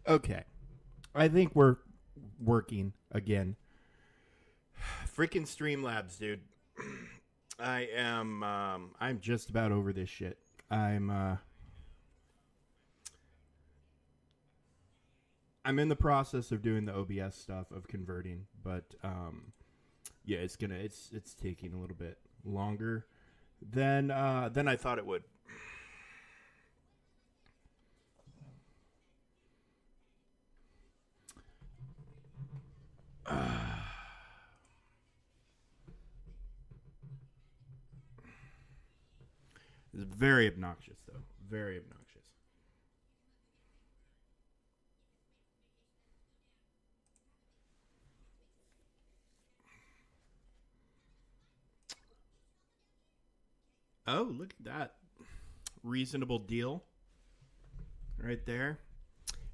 Okay. I think we're working again. Freaking Streamlabs, dude. I'm just about over this shit. I'm in the process of doing the OBS stuff of converting, but yeah, it's taking a little bit longer than I thought it would. It's very obnoxious, though. Very obnoxious. Oh, look at that. Reasonable deal right there.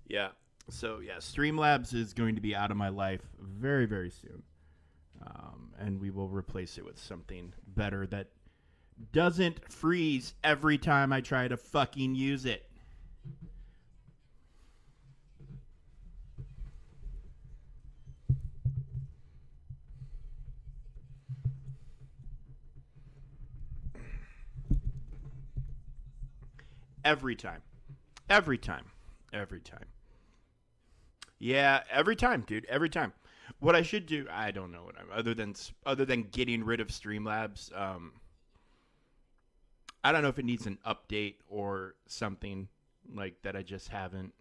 Yeah. So, yeah, Streamlabs is going to be out of my life very, very soon. And we will replace it with something better that doesn't freeze every time I try to fucking use it. Every time. Every time. Every time. Yeah, every time, dude. Every time. What I should do, I don't know what I'm other than getting rid of Streamlabs. I don't know if it needs an update or something like that. I just haven't.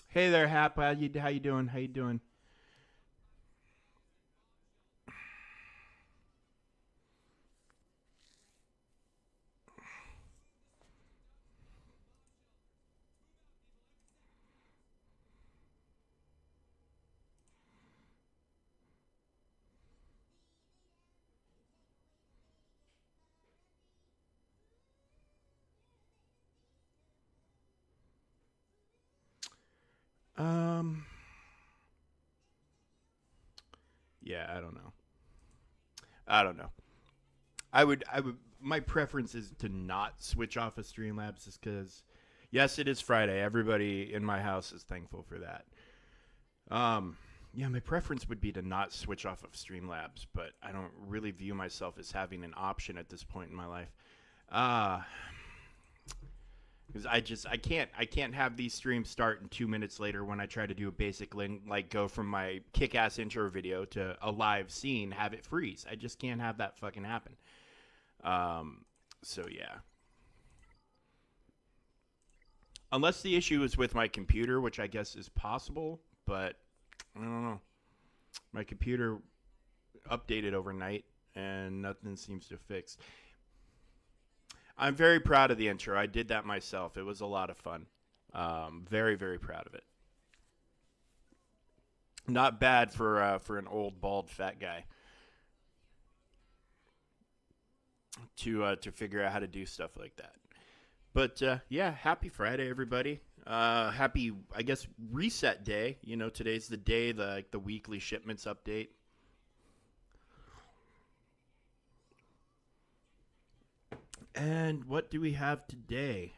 Hey there, Hap. How you doing? How you doing? Um. Yeah, I don't know. I don't know. I would. My preference is to not switch off of Streamlabs, just because. Yes, it is Friday. Everybody in my house is thankful for that. Um. Yeah, my preference would be to not switch off of Streamlabs, but I don't really view myself as having an option at this point in my life. Uh because I can't have these streams start and 2 minutes later when I try to do a basic link, like go from my kick ass intro video to a live scene, have it freeze. I just can't have that fucking happen. Um, so yeah, unless the issue is with my computer, which I guess is possible, but I don't know. My computer updated overnight and nothing seems to fix. I'm very proud of the intro. I did that myself. It was a lot of fun. Very very proud of it. Not bad for an old bald fat guy to figure out how to do stuff like that. But yeah, happy Friday, everybody. Happy, I guess, reset day. You know, today's the day, the weekly shipments update. And what do we have today?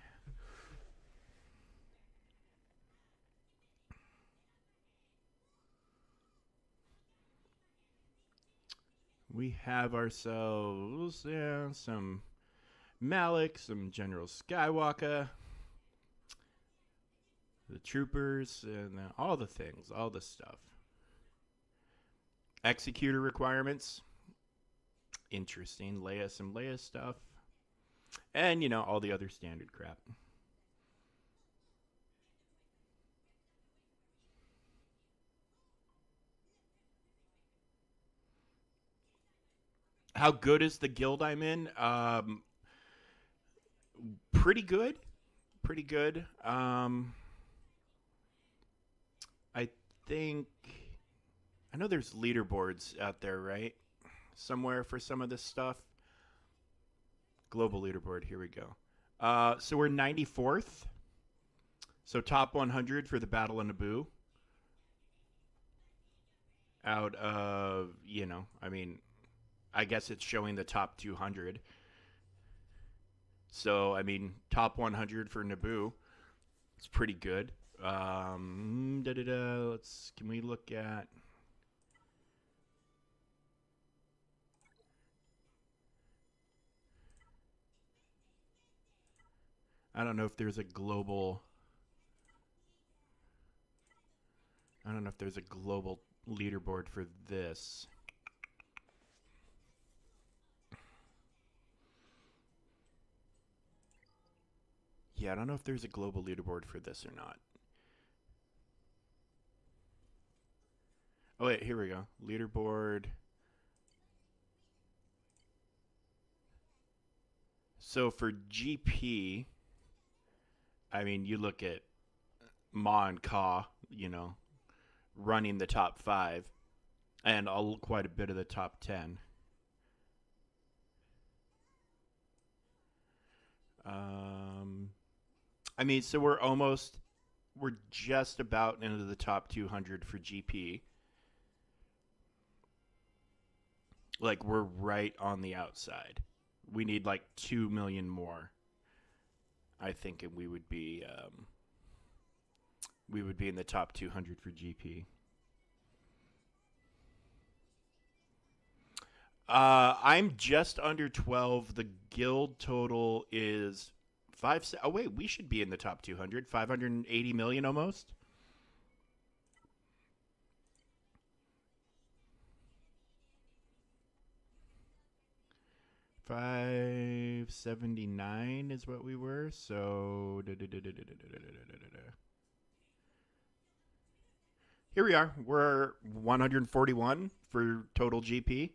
We have ourselves some Malik, some General Skywalker, the troopers, and all the things, all the stuff. Executor requirements. Interesting. Some Leia stuff. And, all the other standard crap. How good is the guild I'm in? Pretty good. Pretty good. I think. I know there's leaderboards out there, right? Somewhere for some of this stuff. Global leaderboard. Here we go. So we're 94th. So top 100 for the Battle of Naboo. Out of, I mean, I guess it's showing the top 200. So, I mean, top 100 for Naboo. It's pretty good. Can we look at. I don't know if there's a global. I don't know if there's a global leaderboard for this. Yeah, I don't know if there's a global leaderboard for this or not. Oh, wait, here we go. Leaderboard. So for GP, I mean, you look at Ma and Ka, running the top 5 and quite a bit of the top 10. I mean, so we're just about into the top 200 for GP. Like, we're right on the outside. We need like 2 million more, I think, and we would be in the top 200 for GP. I'm just under 12. The guild total is five. Oh wait, we should be in the top 200. 580 million almost. $579 is what we were. So here we are. We're 141 for total GP.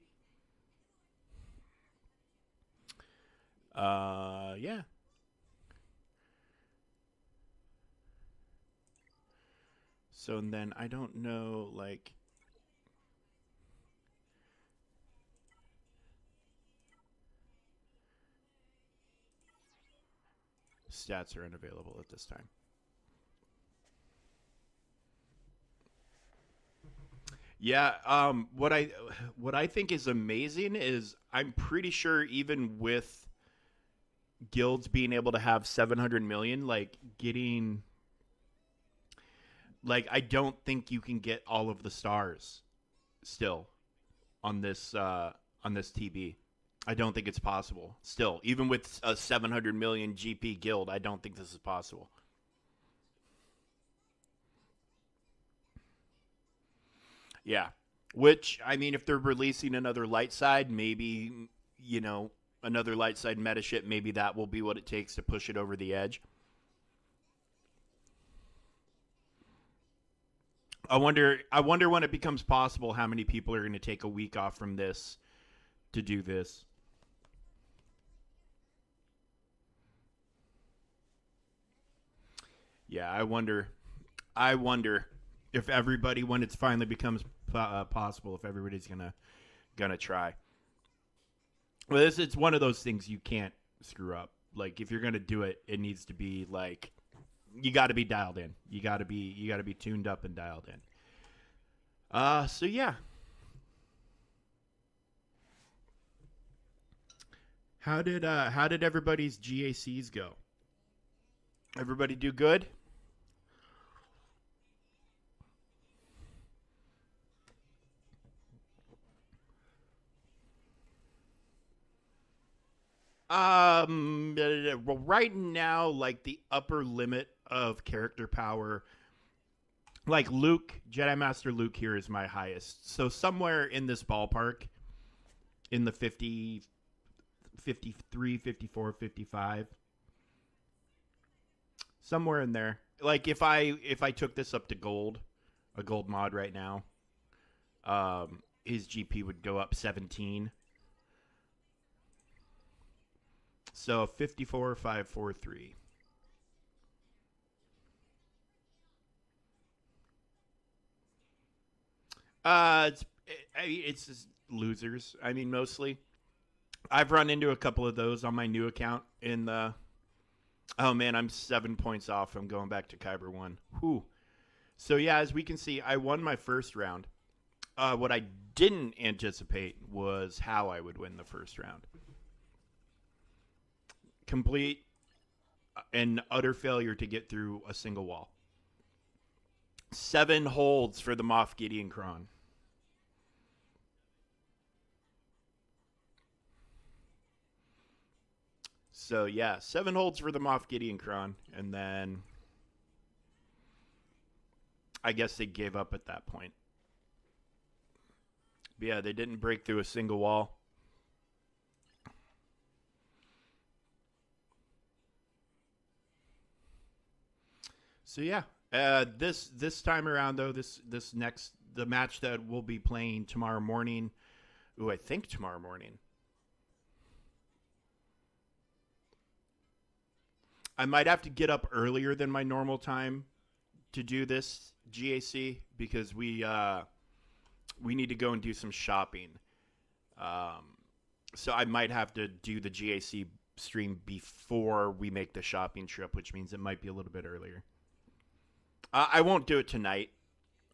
Yeah. So and then I don't know, like. Stats are unavailable at this time. Yeah, what I think is amazing is I'm pretty sure even with guilds being able to have 700 million, like getting, like, I don't think you can get all of the stars still on this TB. I don't think it's possible. Still, even with a 700 million GP guild, I don't think this is possible. Yeah. Which, I mean, if they're releasing another light side, maybe, you know, another light side meta ship, maybe that will be what it takes to push it over the edge. I wonder when it becomes possible how many people are going to take a week off from this to do this. Yeah, I wonder if everybody, when it finally becomes possible, if everybody's gonna try. Well, it's one of those things you can't screw up. Like, if you're gonna do it, it needs to be like, you got to be dialed in. You got to be tuned up and dialed in. So yeah. How did everybody's GACs go? Everybody do good? Well, right now, like, the upper limit of character power, like Luke, Jedi Master Luke here is my highest. So somewhere in this ballpark, in the 50, 53, 54, 55, somewhere in there. Like, if I took this up to gold, a gold mod right now, his GP would go up 17. So 54,543. It's just losers. I mean, mostly. I've run into a couple of those on my new account in the. Oh man, I'm 7 points off from going back to Kyber 1. Whew. So yeah, as we can see, I won my first round. What I didn't anticipate was how I would win the first round. Complete and utter failure to get through a single wall. 7 holds for the Moff Gideon Kron. So yeah, 7 holds for the Moff Gideon Kron, and then I guess they gave up at that point. But yeah, they didn't break through a single wall. So yeah, this time around though, this next the match that we'll be playing tomorrow morning. Ooh, I think tomorrow morning. I might have to get up earlier than my normal time to do this GAC because we need to go and do some shopping. So I might have to do the GAC stream before we make the shopping trip, which means it might be a little bit earlier. I won't do it tonight.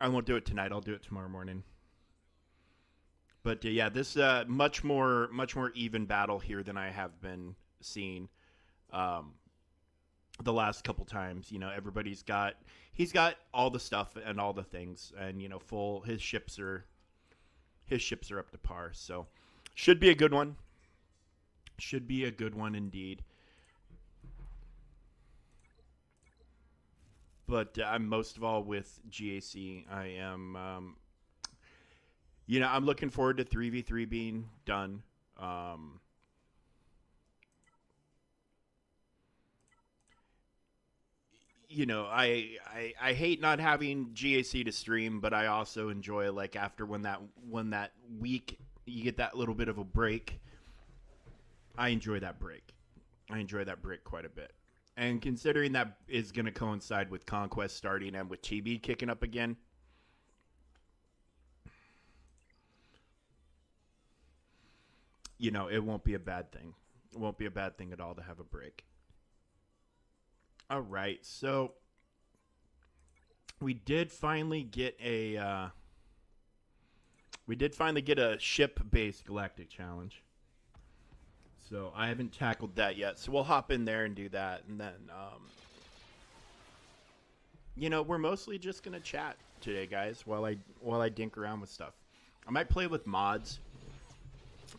I'll do it tomorrow morning. But yeah, this much more even battle here than I have been seeing the last couple times. You know, he's got all the stuff and all the things, and you know, his ships are up to par. So should be a good one. Should be a good one indeed. But I'm most of all with GAC. I am, I'm looking forward to 3v3 being done. I hate not having GAC to stream, but I also enjoy like after when that week you get that little bit of a break. I enjoy that break. I enjoy that break quite a bit. And considering that is going to coincide with Conquest starting and with TB kicking up again, it won't be a bad thing. It won't be a bad thing at all to have a break. All right, so we did finally get a ship-based galactic challenge. So I haven't tackled that yet. So we'll hop in there and do that, and then we're mostly just gonna chat today, guys, while I dink around with stuff. I might play with mods.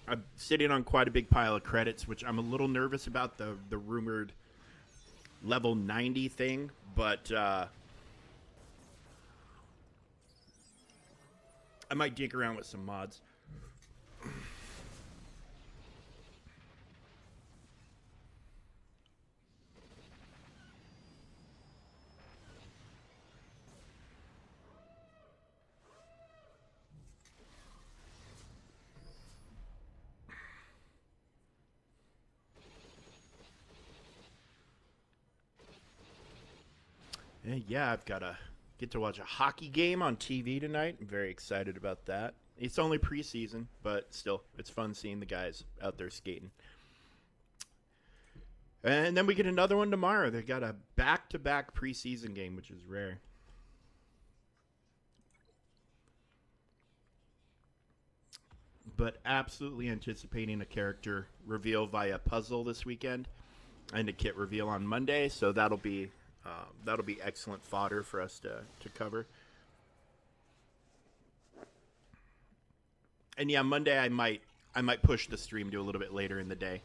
I'm sitting on quite a big pile of credits, which I'm a little nervous about the rumored level 90 thing, but I might dig around with some mods. Yeah, I've got to get to watch a hockey game on TV tonight. I'm very excited about that. It's only preseason, but still, it's fun seeing the guys out there skating. And then we get another one tomorrow. They got a back-to-back preseason game, which is rare. But absolutely anticipating a character reveal via puzzle this weekend and a kit reveal on Monday. So that'll be excellent fodder for us to cover. And yeah, Monday I might push the stream to a little bit later in the day.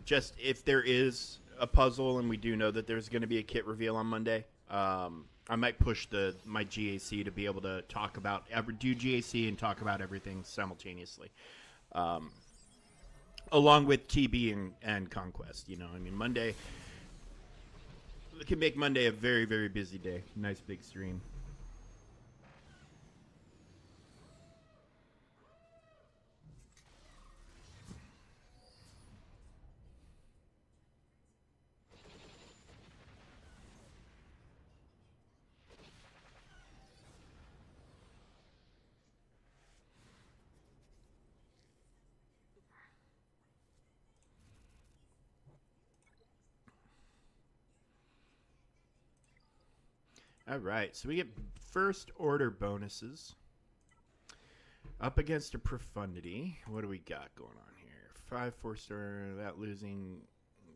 Just if there is a puzzle and we do know that there's going to be a kit reveal on Monday, I might push my GAC to be able to do GAC and talk about everything simultaneously. Along with TB and Conquest, Monday. It can make Monday a very, very busy day. Nice big stream. All right, so we get first order bonuses up against a profundity. What do we got going on here? 5 4-star without losing.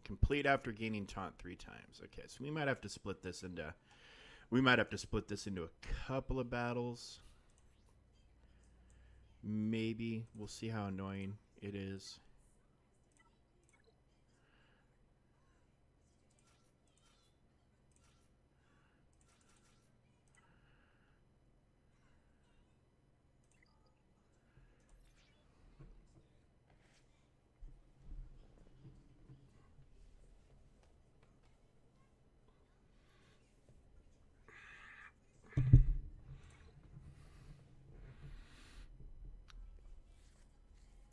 Complete after gaining taunt 3 times. Okay, so we might have to split this into. We might have to split this into a couple of battles. Maybe. We'll see how annoying it is.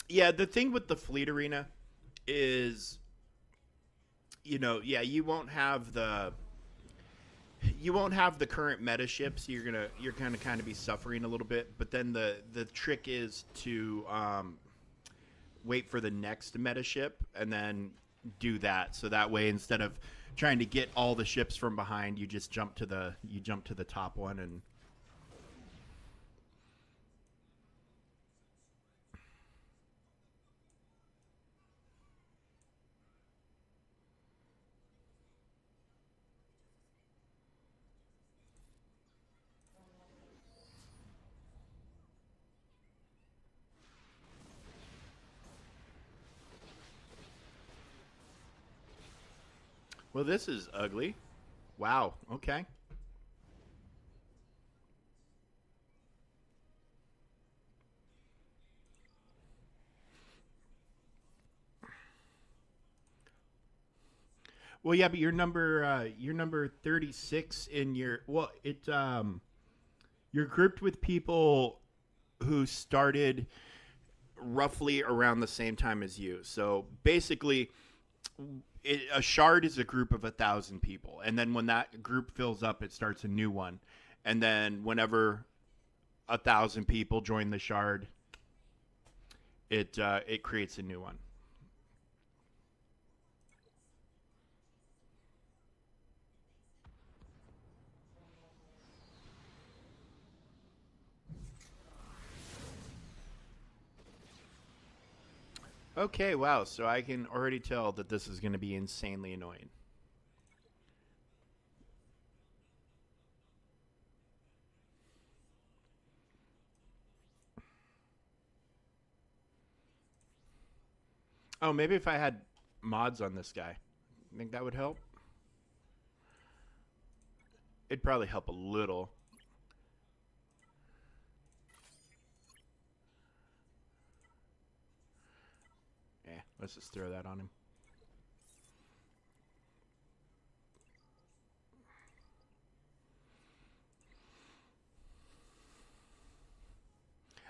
Yeah, the thing with the fleet arena is, yeah, you won't have the current meta ships. You're gonna kind of be suffering a little bit. But then the trick is to wait for the next meta ship and then do that. So that way, instead of trying to get all the ships from behind, you just jump to the top one and. Well, this is ugly. Wow. Okay. Well, yeah, but you're number 36 in your you're grouped with people who started roughly around the same time as you. So basically, a shard is a group of 1,000 people, and then when that group fills up, it starts a new one, and then whenever 1,000 people join the shard, it creates a new one. Okay, wow. So I can already tell that this is going to be insanely annoying. Oh, maybe if I had mods on this guy, I think that would help. It'd probably help a little. Yeah, let's just throw that on him.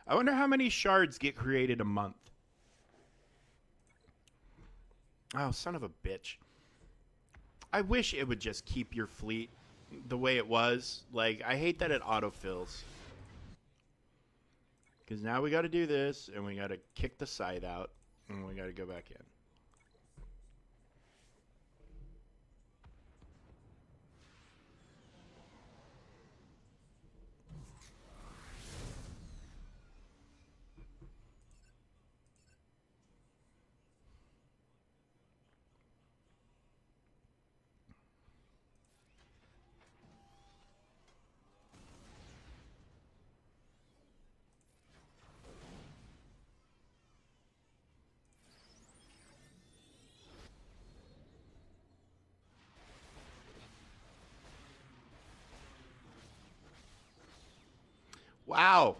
I wonder how many shards get created a month. Oh, son of a bitch. I wish it would just keep your fleet the way it was. Like, I hate that it autofills. Because now we got to do this, and we got to kick the side out, and we got to go back in. Wow.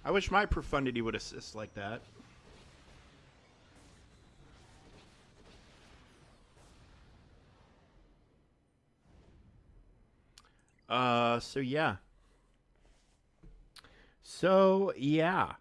I wish my profundity would assist like that. So yeah. So yeah.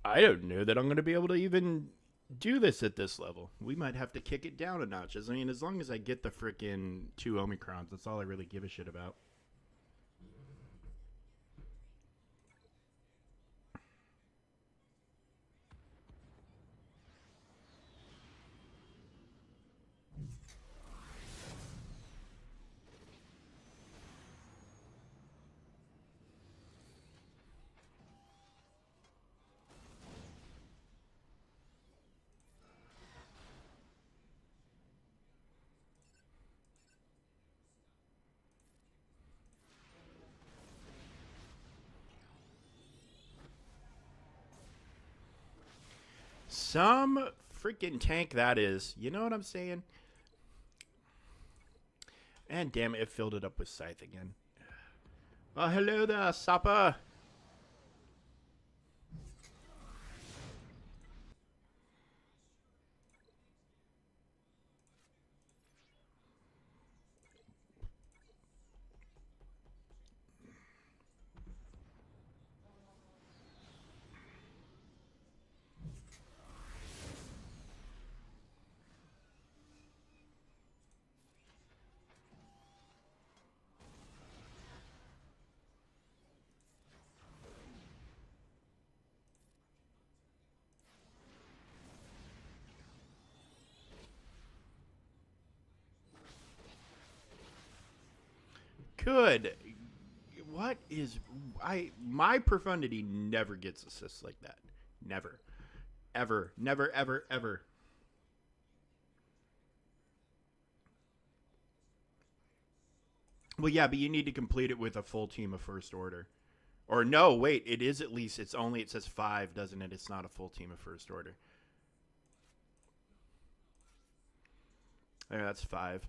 I don't know that I'm going to be able to even do this at this level. We might have to kick it down a notch. I mean, as long as I get the freaking 2 Omicrons, that's all I really give a shit about. Some freaking tank that is. You know what I'm saying? And damn it, it filled it up with scythe again. Oh, hello there, Sapper. Good. What is my profundity never gets assists like that. Never. Ever. Never ever ever. Well, yeah, but you need to complete it with a full team of first order. Or no, wait, it is at least it's only it says 5, doesn't it? It's not a full team of first order. Yeah, that's 5.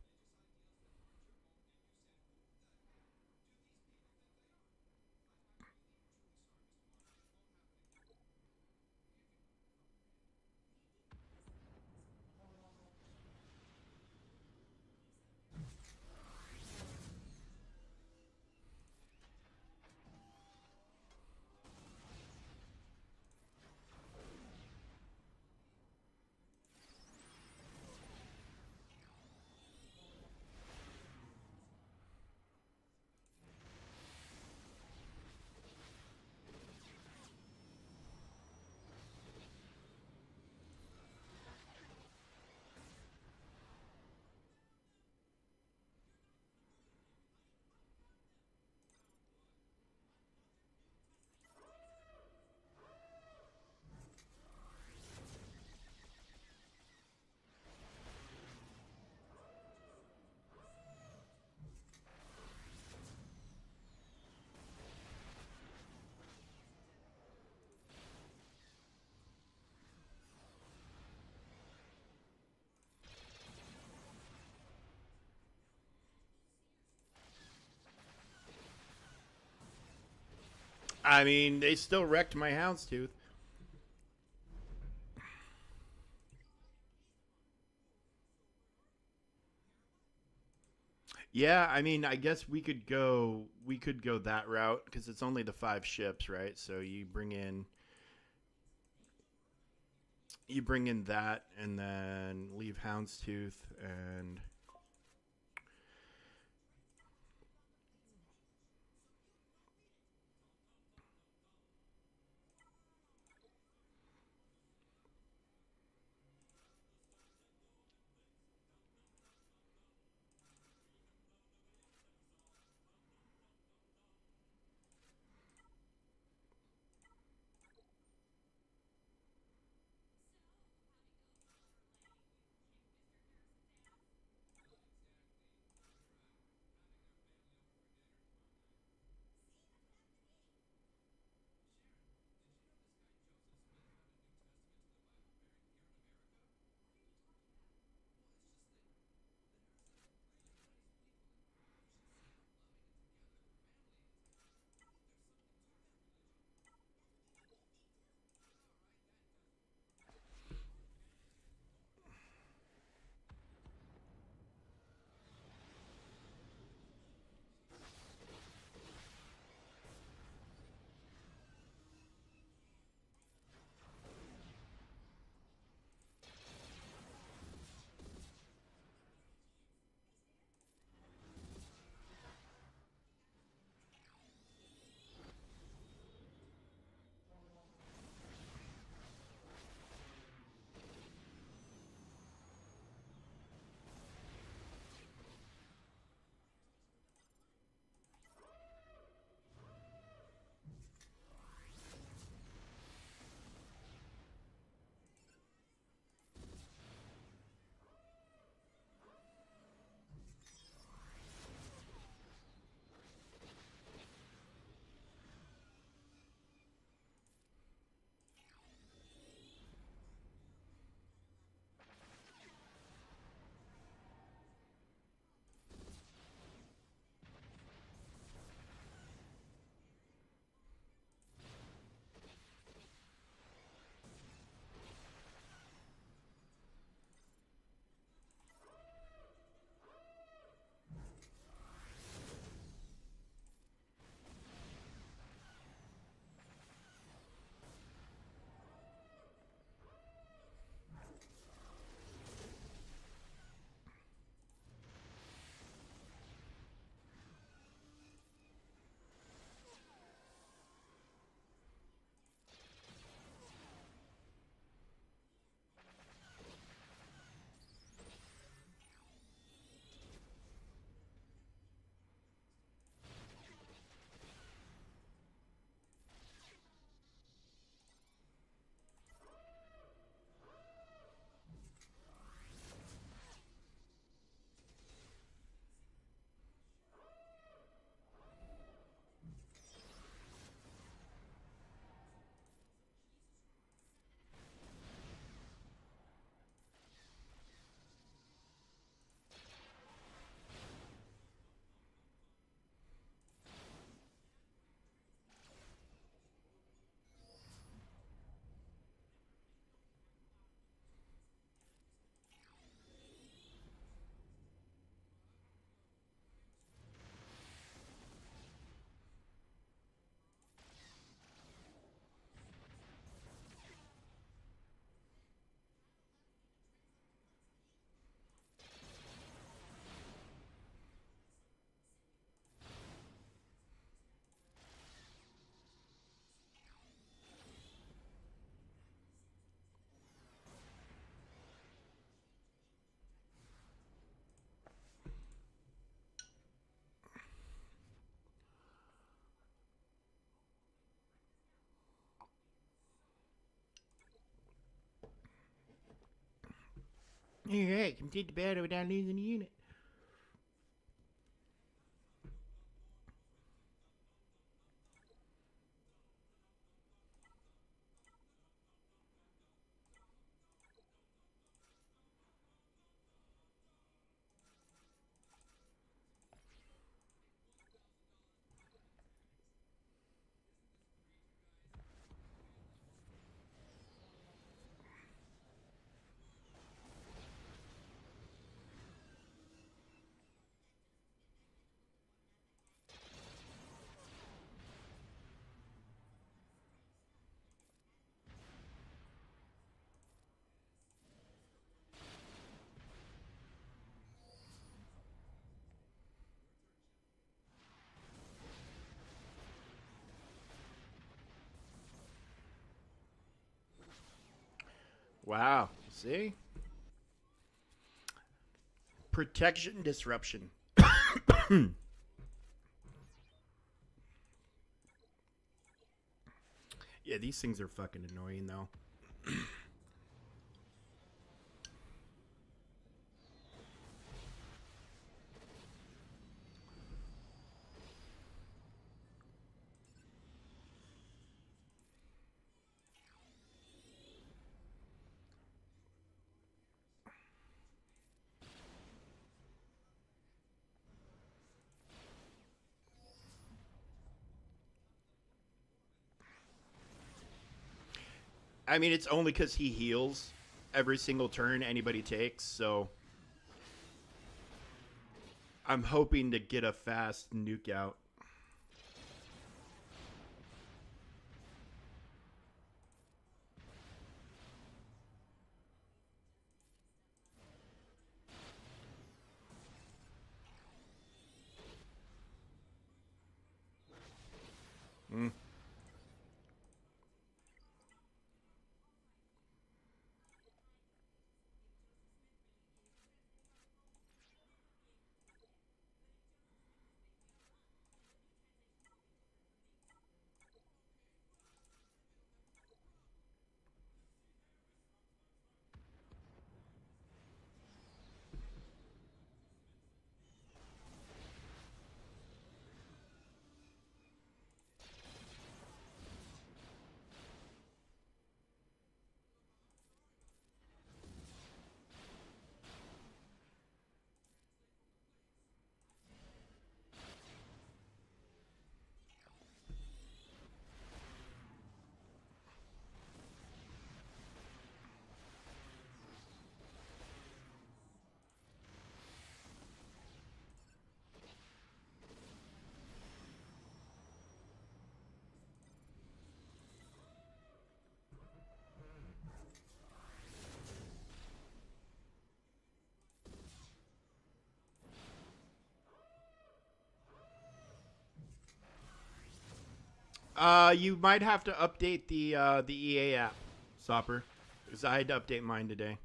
I mean, they still wrecked my houndstooth. Yeah, I mean, I guess we could go that route because it's only the 5 ships, right? So you bring in that and then leave houndstooth and Alright, complete the battle without losing a unit. Wow. See? Protection disruption. Yeah, these things are fucking annoying though. I mean, it's only because he heals every single turn anybody takes, so I'm hoping to get a fast nuke out. Mm. You might have to update the EA app, Sopper, because I had to update mine today.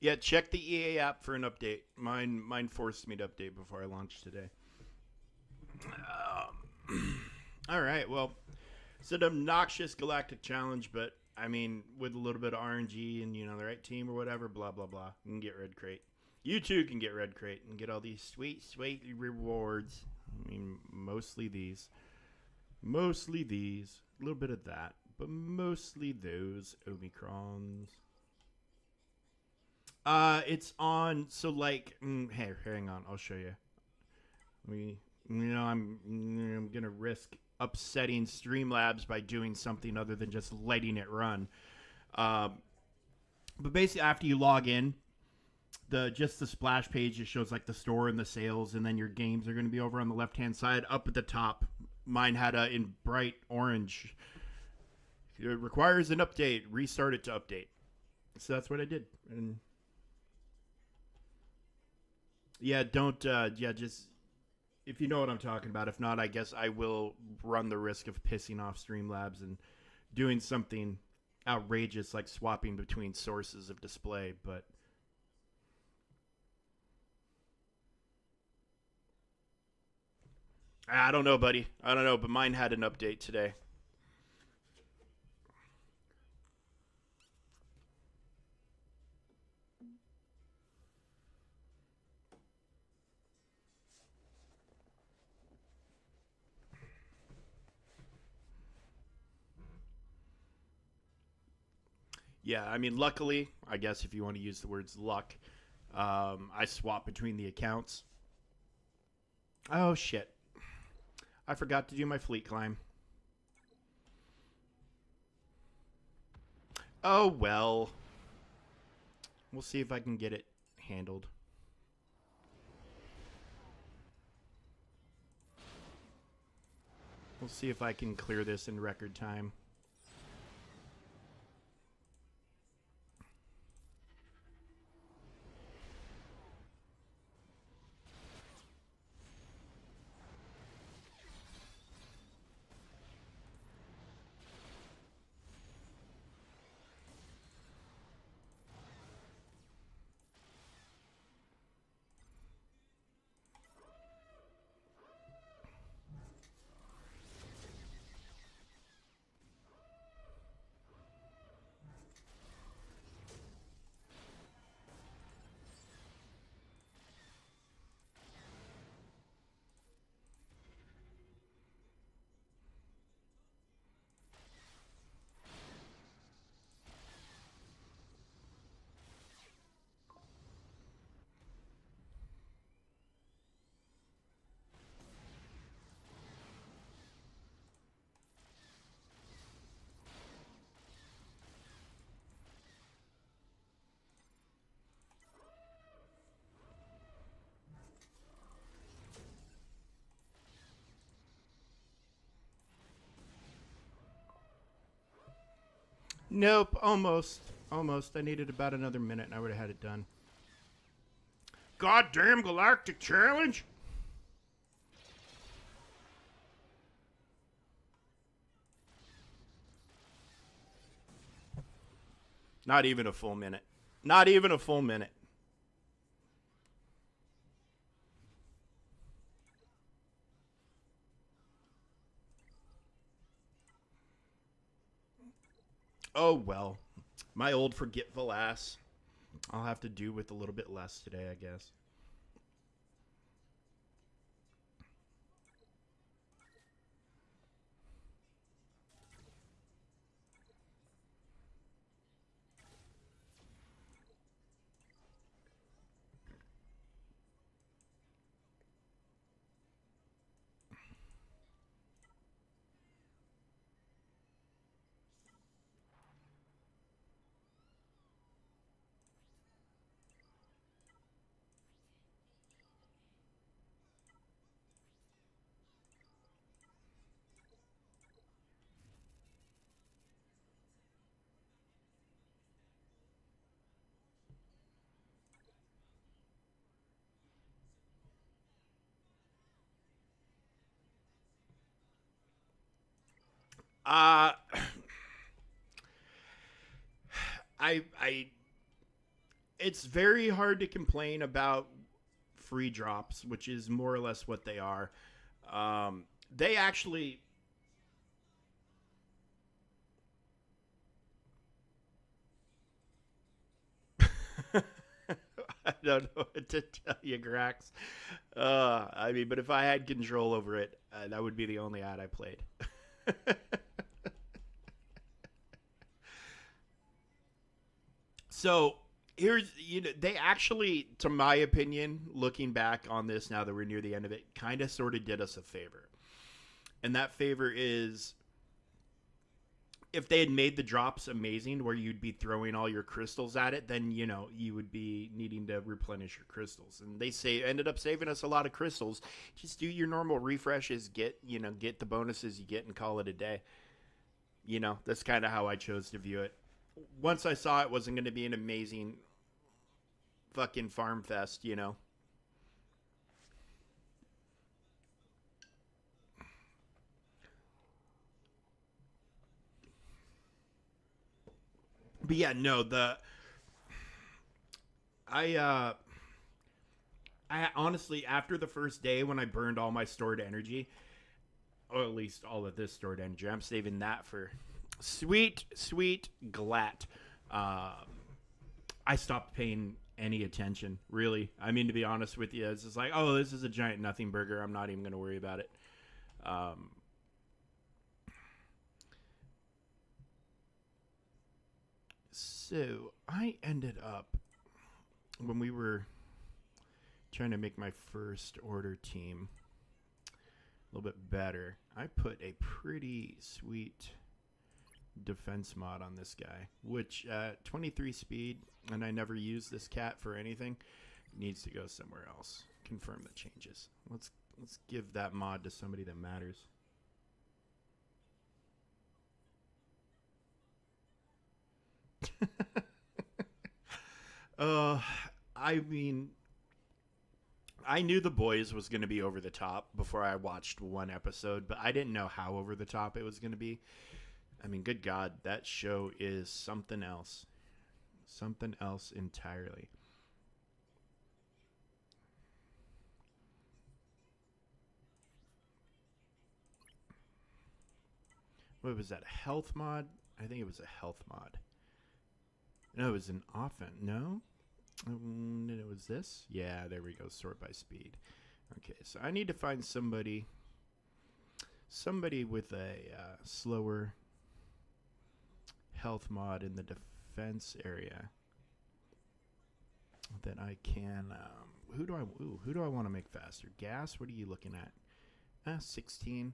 Yeah, check the EA app for an update. Mine forced me to update before I launched today. All right, well, it's an obnoxious galactic challenge, but I mean, with a little bit of RNG and the right team or whatever, blah blah blah, you can get red crate. You too can get red crate and get all these sweet, sweet rewards. I mean, mostly these, a little bit of that, but mostly those Omicrons. It's on. So like, hey, hang on, I'll show you. We, I'm gonna risk upsetting Streamlabs by doing something other than just letting it run. Um, but basically, after you log in, the splash page just shows like the store and the sales, and then your games are going to be over on the left hand side up at the top. Mine had a in bright orange. It requires an update. Restart it to update. So that's what I did. And yeah, don't just if you know what I'm talking about. If not, I guess I will run the risk of pissing off Streamlabs and doing something outrageous like swapping between sources of display, but I don't know, buddy. I don't know, but mine had an update today. Yeah, I mean, luckily, I guess if you want to use the words luck, I swap between the accounts. Oh shit! I forgot to do my fleet climb. Oh well. We'll see if I can get it handled. We'll see if I can clear this in record time. Nope, almost. Almost. I needed about another minute and I would have had it done. Goddamn Galactic Challenge! Not even a full minute. Not even a full minute. Oh well. My old forgetful ass. I'll have to do with a little bit less today, I guess. Uh I it's very hard to complain about free drops, which is more or less what they are. They actually I don't know what to tell you, Grax. I mean, but if I had control over it, that would be the only ad I played. So here's they actually, to my opinion, looking back on this now that we're near the end of it, kind of sort of did us a favor, and that favor is if they had made the drops amazing where you'd be throwing all your crystals at it, then you would be needing to replenish your crystals. And they ended up saving us a lot of crystals. Just do your normal refreshes, get the bonuses you get, and call it a day. That's kind of how I chose to view it. Once I saw it wasn't going to be an amazing fucking farm fest. But yeah, no, I uh I honestly, after the first day when I burned all my stored energy, or at least all of this stored energy, I'm saving that for sweet glat. I stopped paying any attention, really. I mean, to be honest with you, it's just like, oh, this is a giant nothing burger. I'm not even going to worry about it. Um, so I ended up, when we were trying to make my first order team a little bit better, I put a pretty sweet defense mod on this guy, which 23 speed, and I never used this cat for anything, needs to go somewhere else. Confirm the changes. Let's give that mod to somebody that matters. uh I mean, I knew The Boys was going to be over the top before I watched one episode, but I didn't know how over the top it was going to be. I mean, good God, that show is something else. Something else entirely. What was that? A health mod? I think it was a health mod. No, it was an offense. No? It was this? Yeah, there we go. Sort by speed. Okay, so I need to find somebody with a slower health mod in the defense area that I can. Who do I want to make faster? Gas. What are you looking at? 16.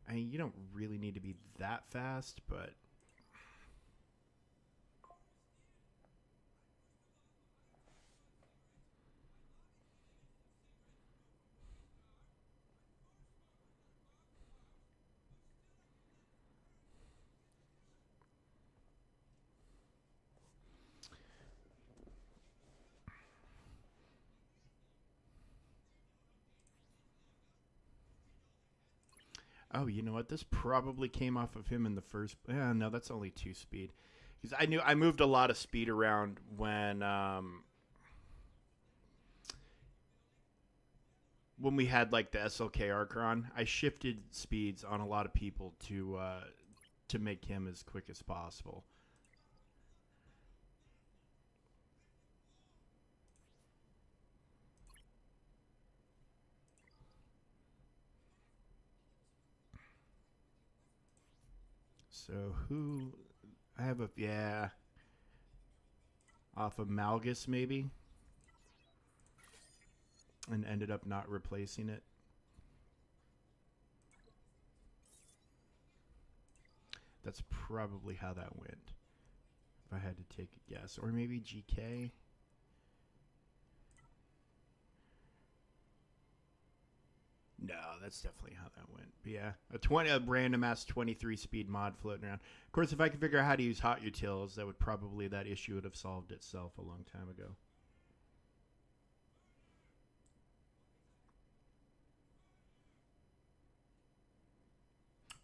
I mean, you don't really need to be that fast, but oh, you know what? This probably came off of him in the first. Yeah, no, that's only 2 speed. Because I knew I moved a lot of speed around when we had like the SLK Archon. I shifted speeds on a lot of people to make him as quick as possible. So who? I have a off of Malgus maybe, and ended up not replacing it. That's probably how that went. If I had to take a guess, or maybe GK. No, that's definitely how that went. But yeah, a random ass 23 speed mod floating around. Of course, if I could figure out how to use hot utils, that issue would have solved itself a long time ago.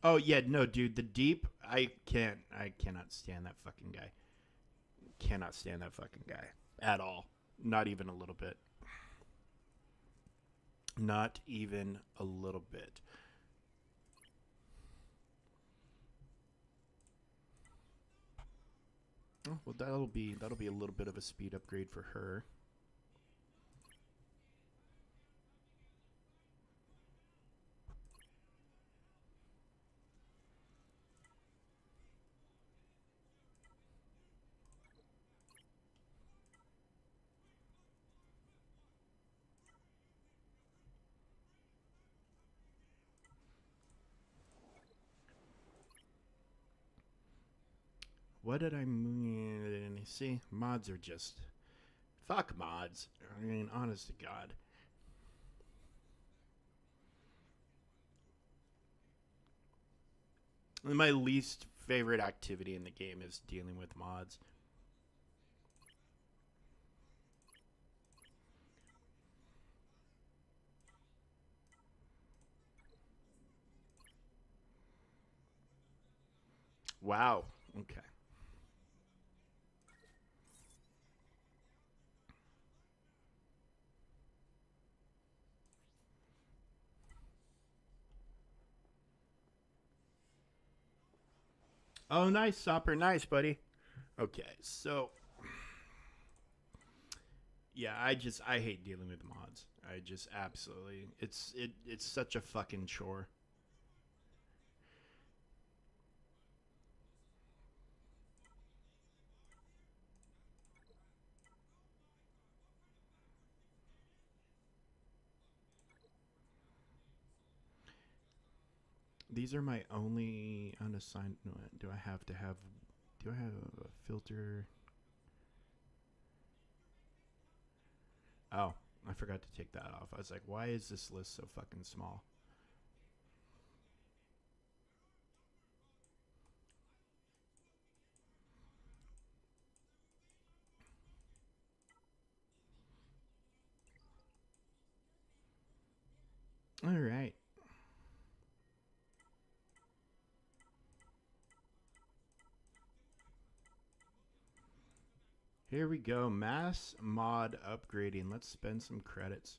Oh yeah, no, dude, the deep. I cannot stand that fucking guy. Cannot stand that fucking guy at all. Not even a little bit. Not even a little bit. Oh, well, that'll be a little bit of a speed upgrade for her. What did I mean? See, mods are just fuck mods. I mean, honest to God. My least favorite activity in the game is dealing with mods. Wow. Okay. Oh, nice, Sopper. Nice, buddy. Okay, so yeah, I hate dealing with mods. I just absolutely it's such a fucking chore. These are my only unassigned. No, do I have to have? Do I have a filter? Oh, I forgot to take that off. I was like, why is this list so fucking small? All right. Here we go. Mass mod upgrading. Let's spend some credits.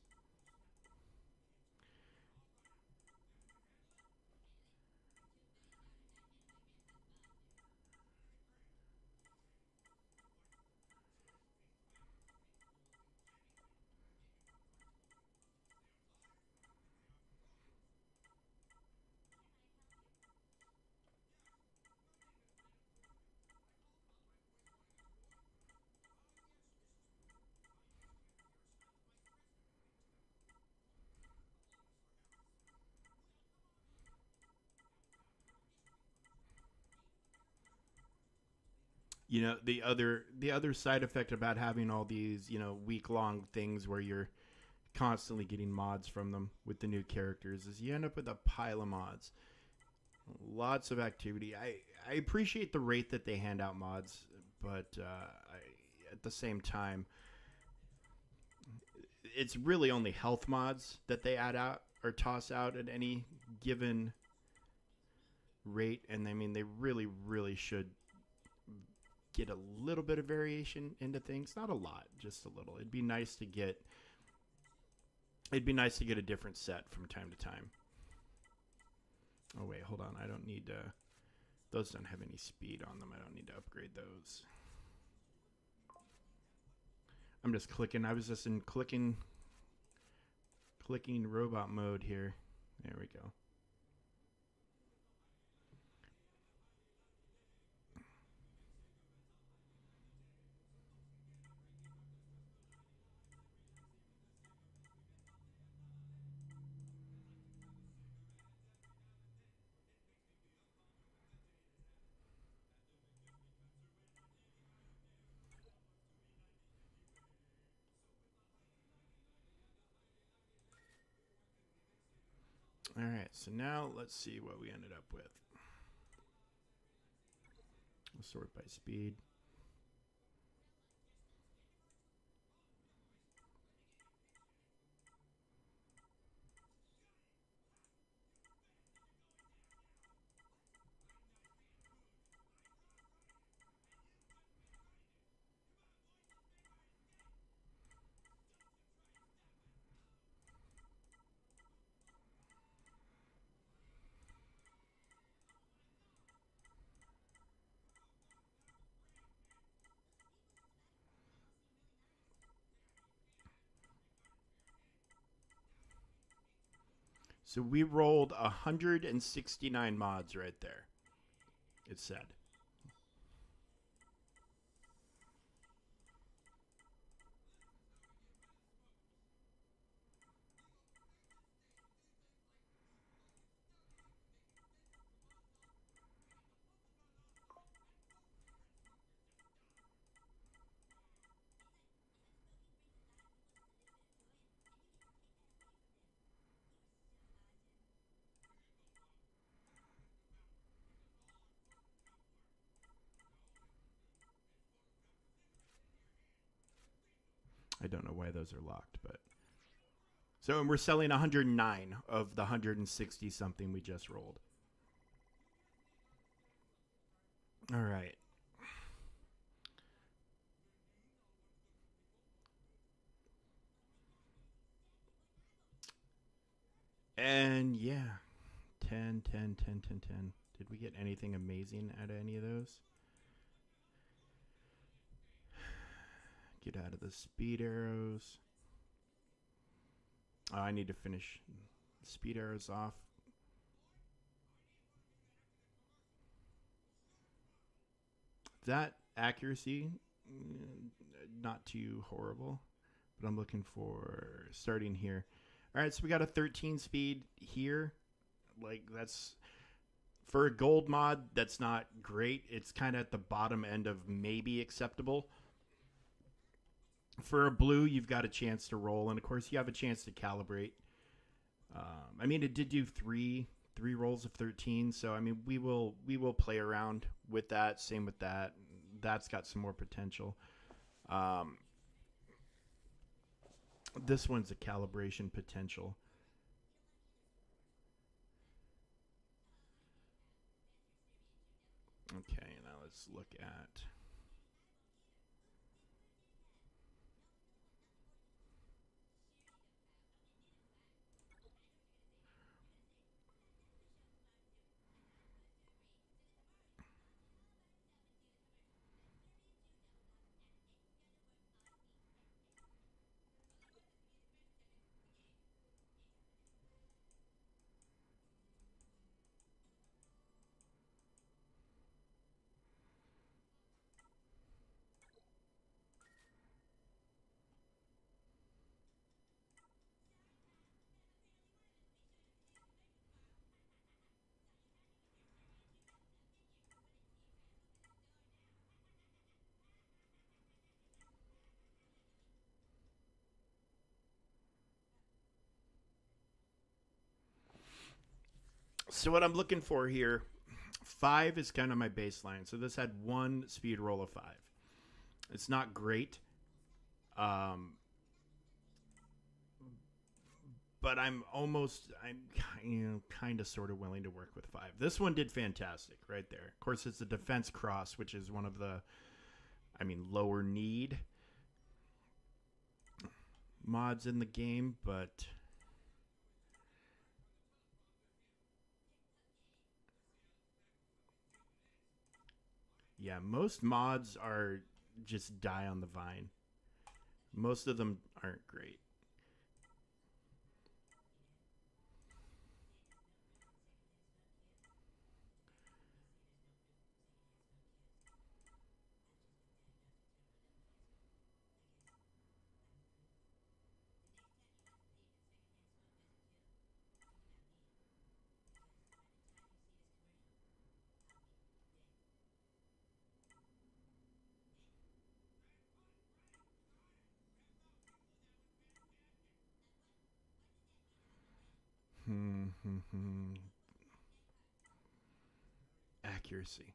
You know, the other side effect about having all these, week long things where you're constantly getting mods from them with the new characters is you end up with a pile of mods. Lots of activity. I appreciate the rate that they hand out mods, but at the same time, it's really only health mods that they add out or toss out at any given rate. And I mean, they really, really should get a little bit of variation into things. Not a lot, just a little. It'd be nice to get a different set from time to time. Oh wait, hold on. I don't need to. Those don't have any speed on them. I don't need to upgrade those. I'm just clicking. I was just in clicking robot mode here. There we go. All right, so now let's see what we ended up with. We'll sort by speed. So we rolled 169 mods right there. It said. I don't know why those are locked, but so and we're selling 109 of the 160 something we just rolled. All right. And yeah, 10, 10, 10, 10, 10. Did we get anything amazing out of any of those? Get out of the speed arrows. Oh, I need to finish speed arrows off. That accuracy, not too horrible, but I'm looking for starting here. All right, so we got a 13 speed here. Like, that's for a gold mod, that's not great. It's kind of at the bottom end of maybe acceptable. For a blue, you've got a chance to roll, and of course, you have a chance to calibrate. I mean, it did do three rolls of 13, so I mean, we will play around with that. Same with that. That's got some more potential. This one's a calibration potential. Okay, now let's look at. So what I'm looking for here, 5 is kind of my baseline. So this had one speed roll of 5. It's not great, but I'm kind of sort of willing to work with 5. This one did fantastic right there. Of course, it's a defense cross, which is one of the, lower need mods in the game, but yeah, most mods are just die on the vine. Most of them aren't great. Accuracy.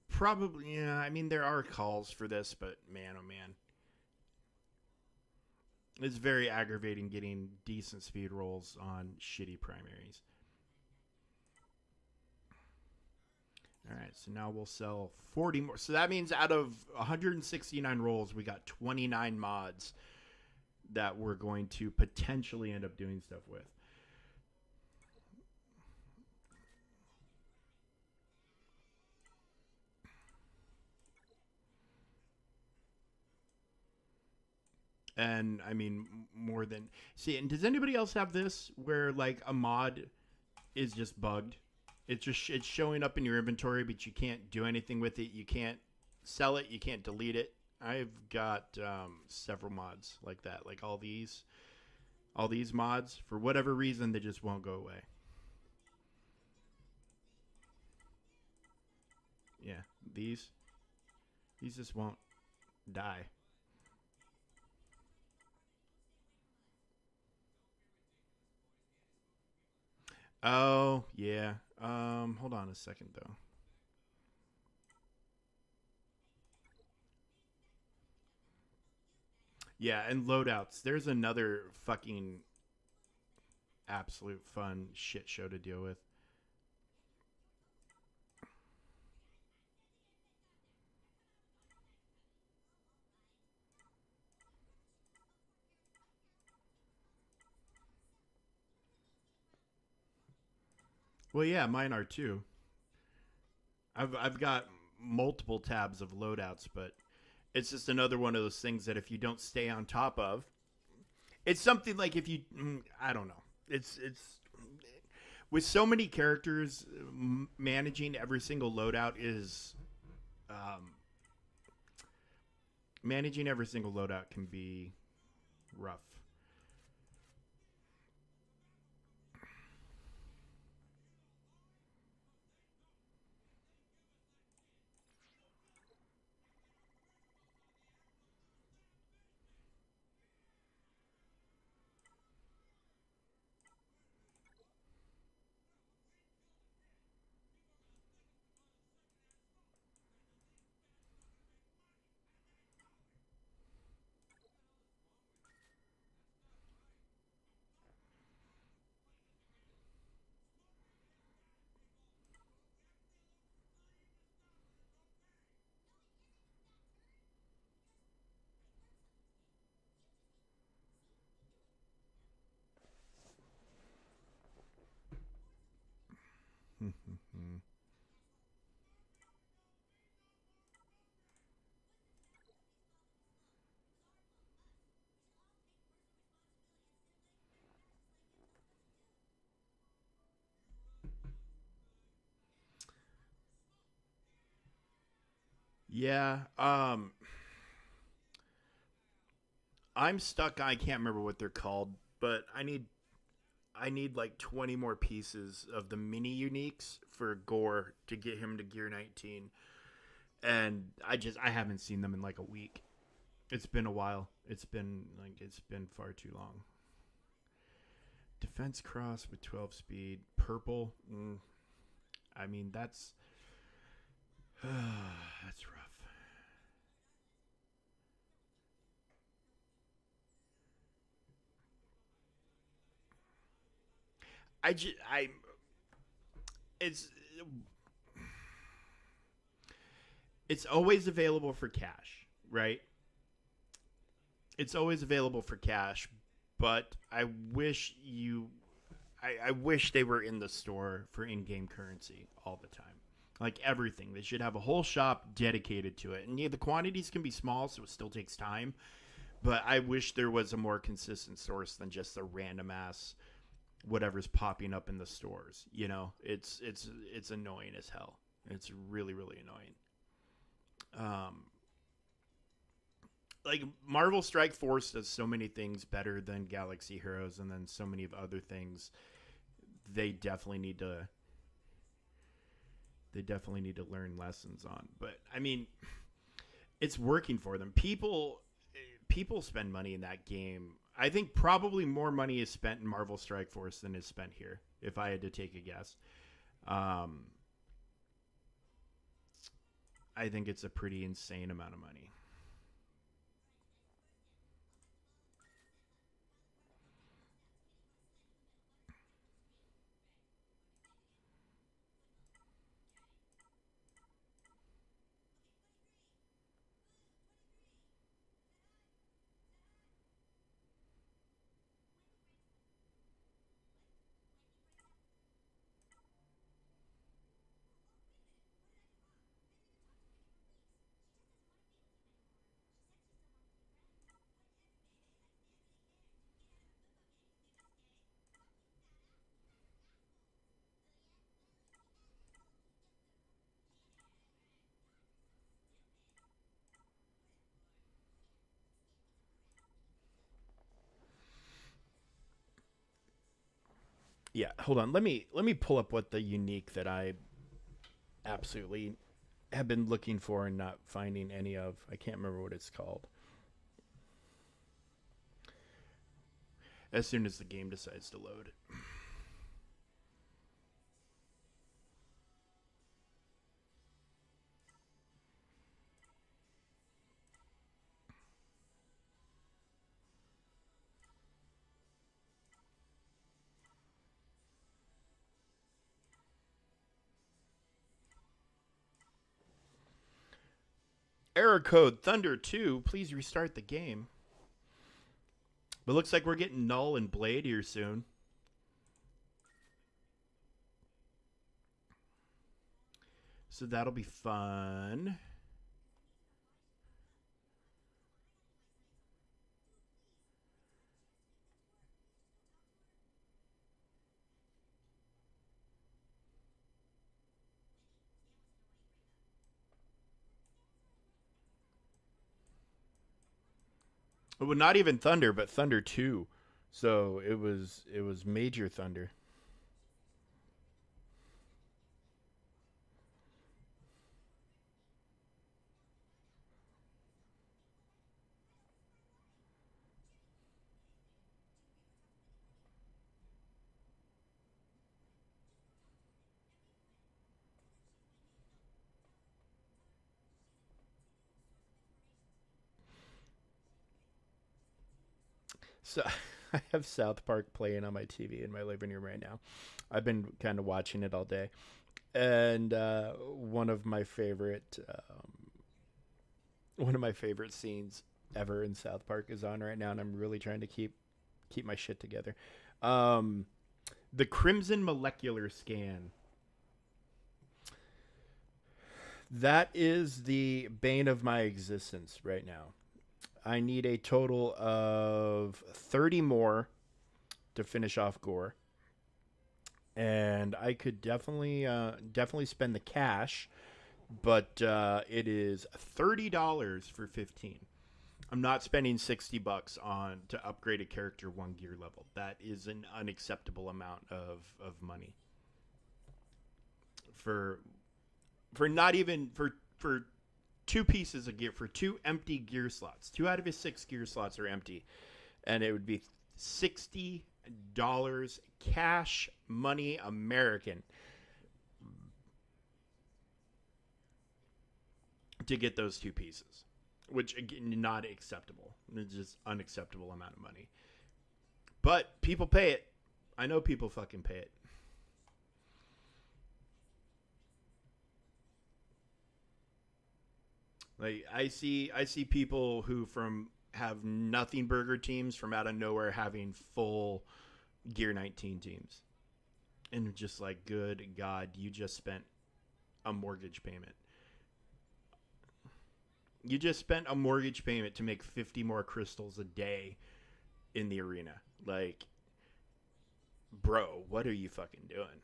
Probably, yeah. I mean, there are calls for this, but man, oh man. It's very aggravating getting decent speed rolls on shitty primaries. All right, so now we'll sell 40 more. So that means out of 169 rolls, we got 29 mods that we're going to potentially end up doing stuff with. And I mean, more than see. And does anybody else have this where like a mod is just bugged? It's showing up in your inventory, but you can't do anything with it. You can't sell it. You can't delete it. I've got several mods like that. Like all these mods, for whatever reason, they just won't go away. Yeah, these just won't die. Oh yeah. Hold on a second though. Yeah, and loadouts. There's another fucking absolute fun shit show to deal with. Well, yeah, mine are too. I've got multiple tabs of loadouts, but it's just another one of those things that if you don't stay on top of, it's something like if you I don't know. It's with so many characters, managing every single loadout is um, managing every single loadout can be rough. Yeah, I'm stuck. I can't remember what they're called, but I need like 20 more pieces of the mini uniques for Gore to get him to gear 19. And I haven't seen them in like a week. It's been a while. It's been far too long. Defense cross with 12 speed, purple. I mean that's rough. I it's it's always available for cash, right? It's always available for cash, but I wish they were in the store for in-game currency all the time. Like everything, they should have a whole shop dedicated to it. And yeah, the quantities can be small, so it still takes time. But I wish there was a more consistent source than just the random ass whatever's popping up in the stores. It's annoying as hell. It's really really annoying. Um, like Marvel Strike Force does so many things better than Galaxy Heroes, and then so many of other things they definitely need to learn lessons on. But I mean, it's working for them. People spend money in that game. I think probably more money is spent in Marvel Strike Force than is spent here, if I had to take a guess. Um, I think it's a pretty insane amount of money. Yeah, hold on. Let me pull up what the unique that I absolutely have been looking for and not finding any of. I can't remember what it's called. As soon as the game decides to load. Error code Thunder 2. Please restart the game. But looks like we're getting Null and Blade here soon. So that'll be fun. Well, not even Thunder, but Thunder 2. So it was Major Thunder. So I have South Park playing on my TV in my living room right now. I've been kind of watching it all day, and one of my favorite scenes ever in South Park is on right now, and I'm really trying to keep my shit together. Um, the Crimson Molecular Scan. That is the bane of my existence right now. I need a total of 30 more to finish off Gore, and I could definitely spend the cash, but it is $30 for 15. I'm not spending $60 on to upgrade a character 1 gear level. That is an unacceptable amount of money for not even for two pieces of gear, for two empty gear slots. 2 out of his 6 gear slots are empty, and it would be $60 cash money American to get those two pieces, which again, not acceptable. It's just unacceptable amount of money. But people pay it. I know people fucking pay it. Like I see people who from have nothing burger teams from out of nowhere having full Gear 19 teams. And just like, good God, you just spent a mortgage payment. You just spent a mortgage payment to make 50 more crystals a day in the arena. Like, bro, what are you fucking doing?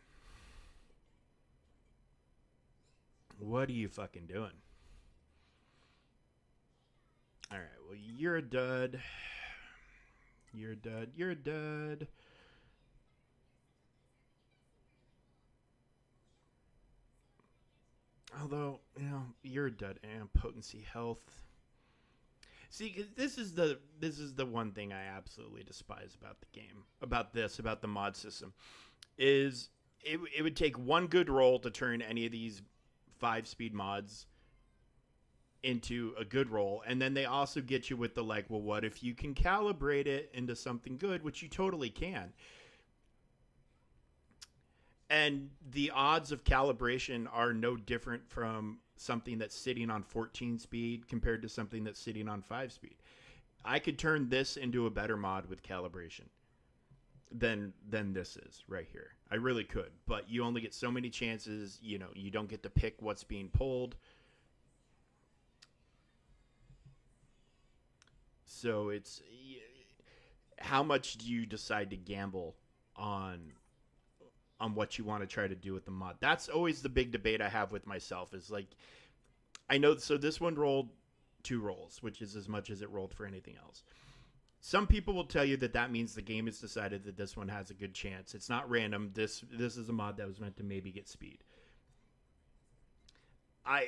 What are you fucking doing? All right, well, you're a dud. You're a dud. You're a dud. Although, you're a dud. And potency health. See, 'cause this is the one thing I absolutely despise about the game, about the mod system, is it would take one good roll to turn any of these 5 speed mods into a good roll, and then they also get you with the like, well, what if you can calibrate it into something good, which you totally can. And the odds of calibration are no different from something that's sitting on 14 speed compared to something that's sitting on 5 speed. I could turn this into a better mod with calibration than this is right here. I really could, but you only get so many chances. You don't get to pick what's being pulled. So it's how much do you decide to gamble on what you want to try to do with the mod? That's always the big debate I have with myself, is like, I know, so this one rolled 2 rolls, which is as much as it rolled for anything else. Some people will tell you that that means the game has decided that this one has a good chance. It's not random. This is a mod that was meant to maybe get speed. I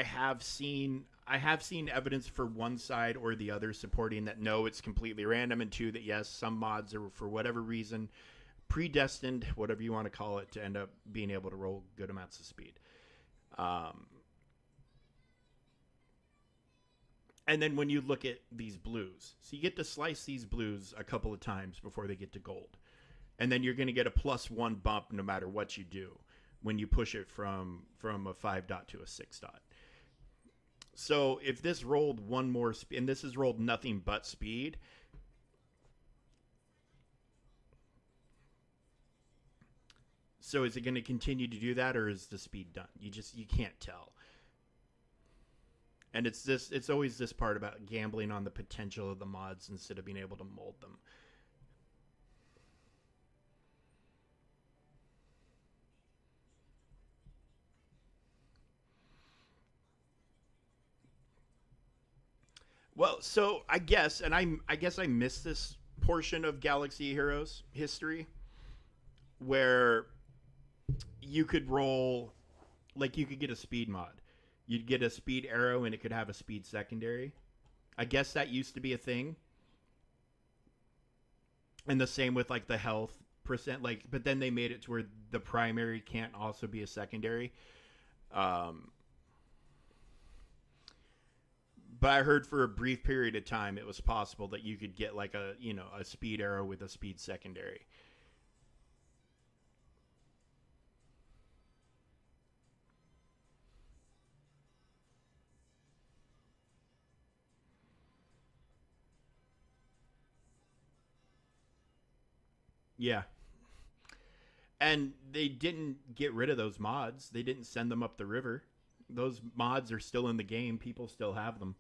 have seen evidence for one side or the other supporting that no, it's completely random, and two, that yes, some mods are for whatever reason predestined, whatever you want to call it, to end up being able to roll good amounts of speed. Um, and then when you look at these blues, so you get to slice these blues a couple of times before they get to gold, and then you're going to get a +1 bump no matter what you do when you push it from a 5 dot to a 6 dot. So if this rolled one more speed, and this has rolled nothing but speed, so is it going to continue to do that, or is the speed done? You can't tell. And it's always this part about gambling on the potential of the mods instead of being able to mold them. Well, so I guess I missed this portion of Galaxy Heroes history where you could roll, like, you could get a speed mod. You'd get a speed arrow and it could have a speed secondary. I guess that used to be a thing. And the same with like the health percent, like, but then they made it to where the primary can't also be a secondary. Um, but I heard for a brief period of time it was possible that you could get like a speed arrow with a speed secondary. Yeah. And they didn't get rid of those mods. They didn't send them up the river. Those mods are still in the game. People still have them.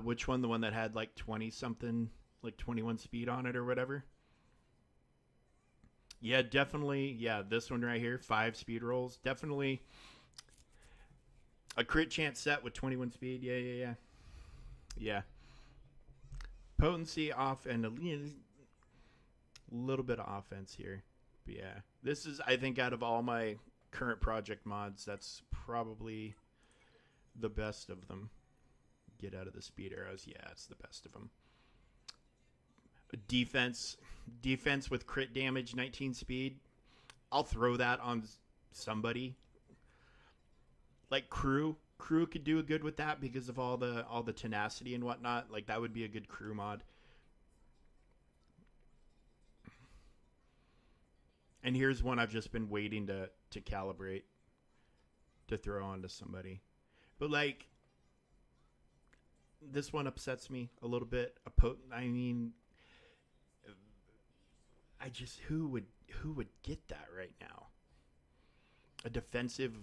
Which one? The one that had like 20 something, like 21 speed on it or whatever? Yeah, definitely. Yeah, this one right here, 5 speed rolls. Definitely a crit chance set with 21 speed. Yeah, yeah, yeah. Yeah. Potency off and a little bit of offense here. But yeah, this is, I think, out of all my current project mods, that's probably the best of them. Get out of the speed arrows. Yeah, it's the best of them. Defense, defense with crit damage, 19 speed. I'll throw that on somebody like crew. Crew could do a good with that because of all the tenacity and whatnot. Like that would be a good crew mod. And here's one I've just been waiting to calibrate to throw onto somebody. But like this one upsets me a little bit. I mean, I just who would get that right now? A defensive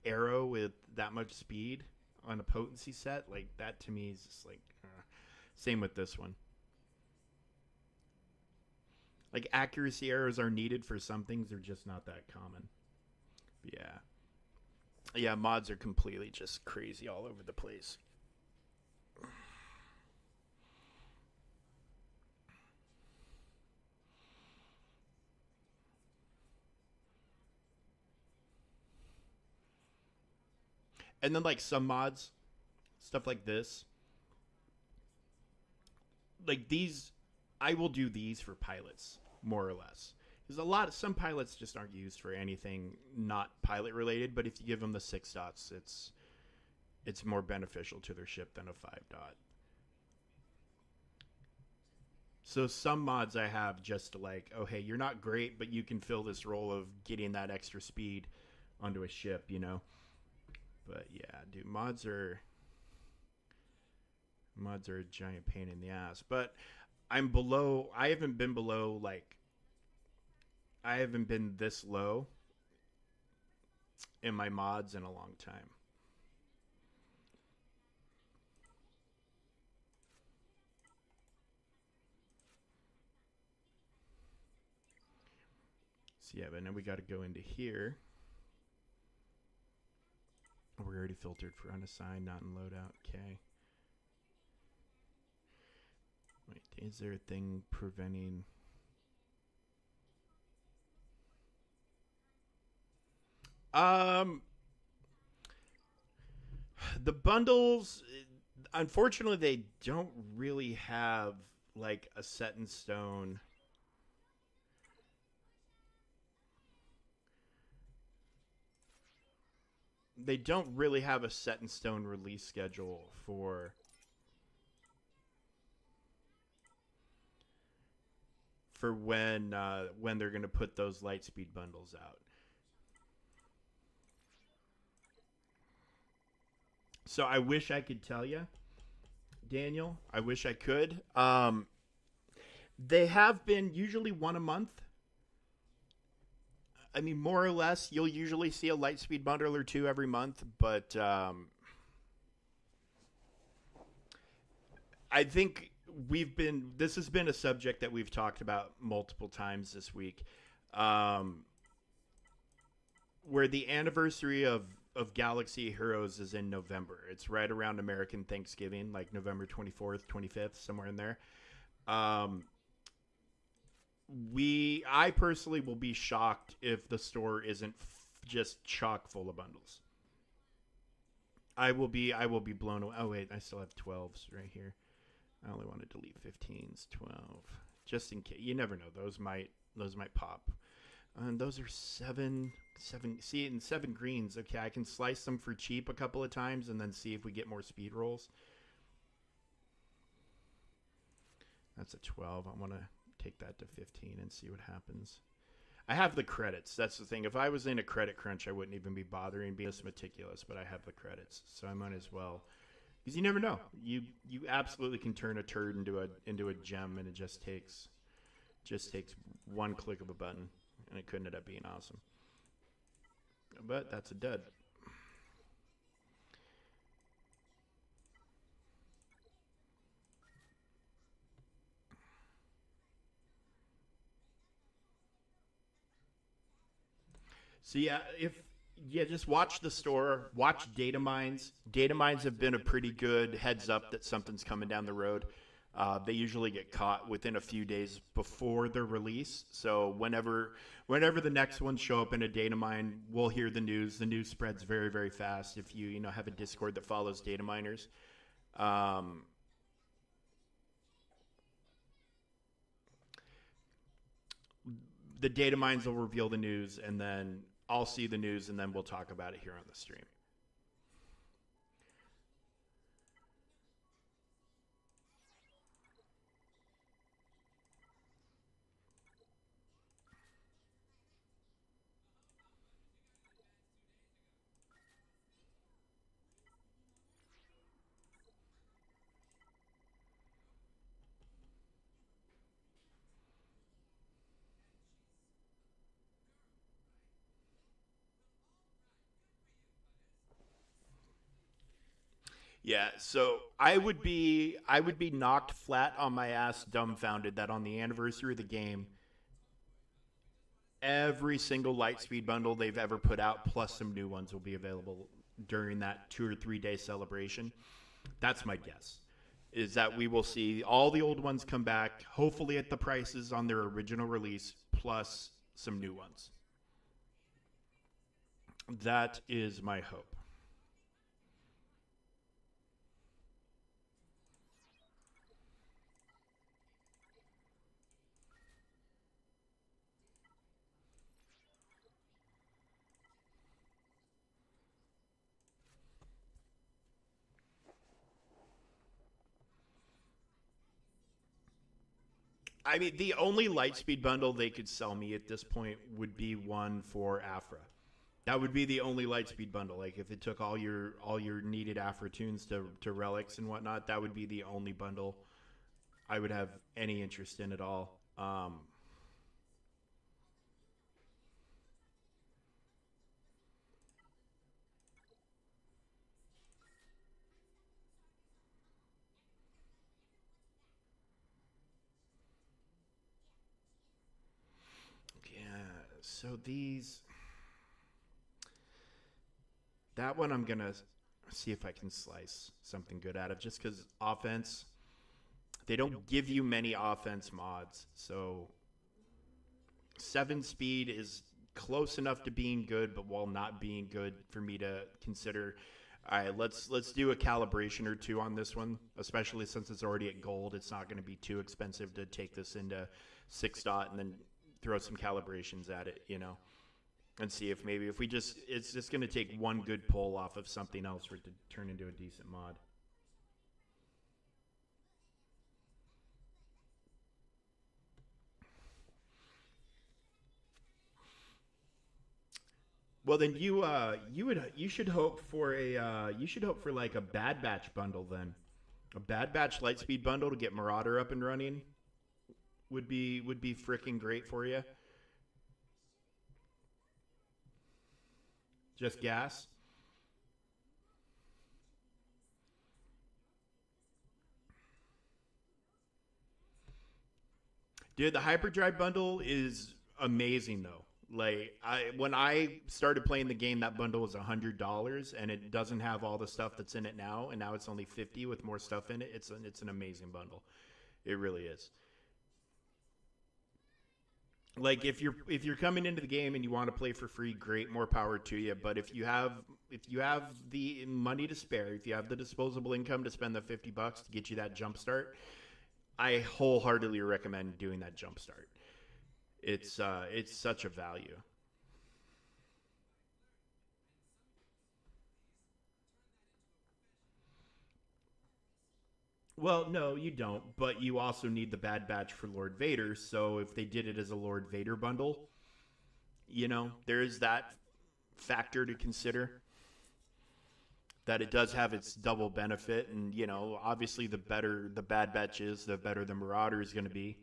arrow with that much speed on a potency set, like that to me is just like same with this one. Like accuracy arrows are needed for some things, they're just not that common. Yeah. Yeah, mods are completely just crazy all over the place. And then like some mods, stuff like this, like these, I will do these for pilots more or less. Because a lot of some pilots just aren't used for anything not pilot related. But if you give them the 6 dots, it's more beneficial to their ship than a 5 dot. So some mods I have just like, oh hey, you're not great, but you can fill this role of getting that extra speed onto a ship. But yeah, dude, mods are a giant pain in the ass. But I'm below. I haven't been below like I haven't been this low in my mods in a long time. So yeah, but now we got to go into here. We're already filtered for unassigned, not in loadout. Okay. Wait, is there a thing preventing? Um, The bundles, unfortunately, they don't really have like a set in stone. They don't really have a set in stone release schedule for when they're going to put those Lightspeed bundles out. So I wish I could tell you, Daniel. I wish I could. They have been usually one a month. I mean, more or less, you'll usually see a Lightspeed bundle or two every month, but I think this has been a subject that we've talked about multiple times this week, um, where the anniversary of Galaxy Heroes is in November. It's right around American Thanksgiving, like November 24th, 25th, somewhere in there. Um, I personally will be shocked if the store isn't just chock full of bundles. I will be blown away. Oh wait, I still have 12s right here. I only want to delete 15s, 12, just in case. You never know; those might pop. And those are seven. See, in seven greens. Okay, I can slice them for cheap a couple of times, and then see if we get more speed rolls. That's a 12. I want to take that to 15 and see what happens. I have the credits. That's the thing. If I was in a credit crunch, I wouldn't even be bothering being this meticulous. But I have the credits, so I might as well. Because you never know. You absolutely can turn a turd into a gem, and it just takes one click of a button, and it could end up being awesome. But that's a dud. So just watch the store, watch data mines. Data mines have been a pretty good heads up that something's coming down the road. They usually get caught within a few days before their release. So whenever the next ones show up in a data mine, we'll hear the news. The news spreads very, very fast if you have a Discord that follows data miners. Um, the data mines will reveal the news, and then I'll see the news, and then we'll talk about it here on the stream. Yeah, so I would be knocked flat on my ass, dumbfounded that on the anniversary of the game, every single Lightspeed bundle they've ever put out, plus some new ones, will be available during that 2 or 3 day celebration. That's my guess. Is that we will see all the old ones come back, hopefully at the prices on their original release, plus some new ones. That is my hope. I mean, the only Lightspeed bundle they could sell me at this point would be one for Afra. That would be the only Lightspeed bundle. Like if it took all your needed Afra tunes to relics and whatnot, that would be the only bundle I would have any interest in at all. Yeah. So that one I'm gonna see if I can slice something good out of, just because offense. They don't give you many offense mods, so 7 speed is close enough to being good, but while not being good for me to consider. All right, let's do a calibration or two on this one, especially since it's already at gold. It's not going to be too expensive to take this into 6 dot and then throw some calibrations at it, and see if maybe if we just it's just going to take one good pull off of something else for it to turn into a decent mod. Well, then you should hope for like a Bad Batch bundle then. A Bad Batch Lightspeed bundle to get Marauder up and running would be freaking great for you. Just gas. Dude, the Hyperdrive bundle is amazing though. Like when I started playing the game, that bundle was $100, and it doesn't have all the stuff that's in it now, and now it's only 50 with more stuff in it. It's an amazing bundle. It really is. Like if you're coming into the game and you want to play for free, great, more power to you. But if you have the money to spare, if you have the disposable income to spend the $50 to get you that jump start, I wholeheartedly recommend doing that jump start. It's such a value. Well, no, you don't, but you also need the Bad Batch for Lord Vader. So if they did it as a Lord Vader bundle, there is that factor to consider, that it does have its double benefit, and obviously the better the Bad Batch is, the better the Marauder is going to be.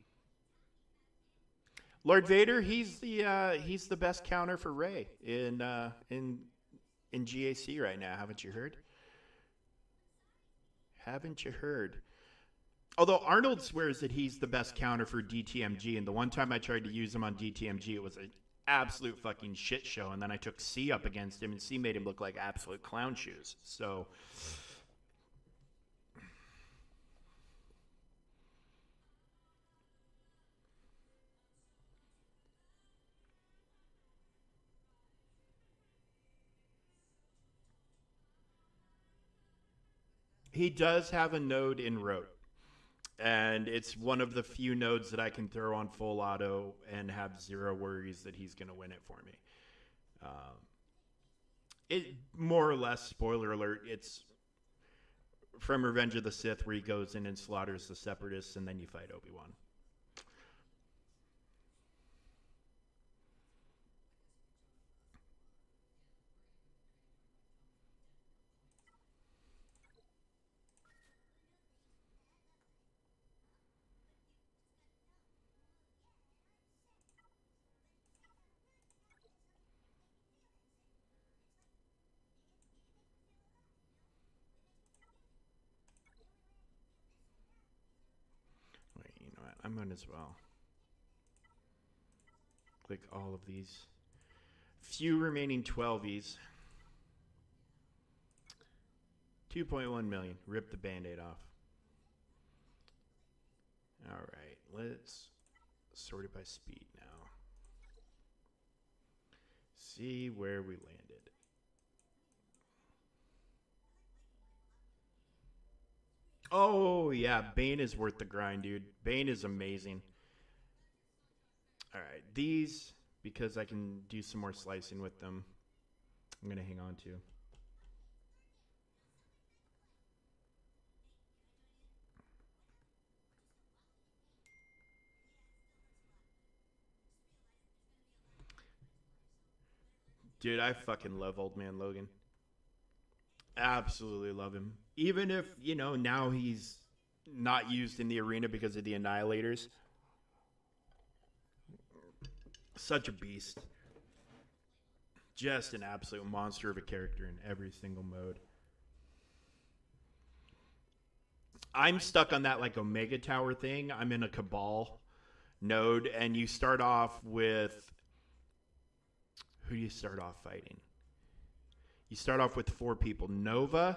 Lord Vader, he's the best counter for Rey in GAC right now. Haven't you heard? Haven't you heard? Although Arnold swears that he's the best counter for DTMG, and the one time I tried to use him on DTMG, it was an absolute fucking shit show. And then I took C up against him, and C made him look like absolute clown shoes. So he does have a node in rote, and it's one of the few nodes that I can throw on full auto and have zero worries that he's going to win it for me. Um, it more or less, spoiler alert, it's from Revenge of the Sith where he goes in and slaughters the Separatists, and then you fight Obi-Wan. Wait, you know what? I'm going to as well click all of these. Few remaining 12s. 2.1 million. Rip the band-aid off. All right, let's sort it by speed now. See where we landed. Oh, yeah, Bane is worth the grind, dude. Bane is amazing. All right, these, because I can do some more slicing with them, I'm going to hang on to. Dude, I fucking love Old Man Logan. Absolutely love him. Even if, now he's not used in the arena because of the Annihilators. Such a beast. Just an absolute monster of a character in every single mode. I'm stuck on that like Omega Tower thing. I'm in a Cabal node, and you start off with, who do you start off fighting? You start off with 4 people. Nova.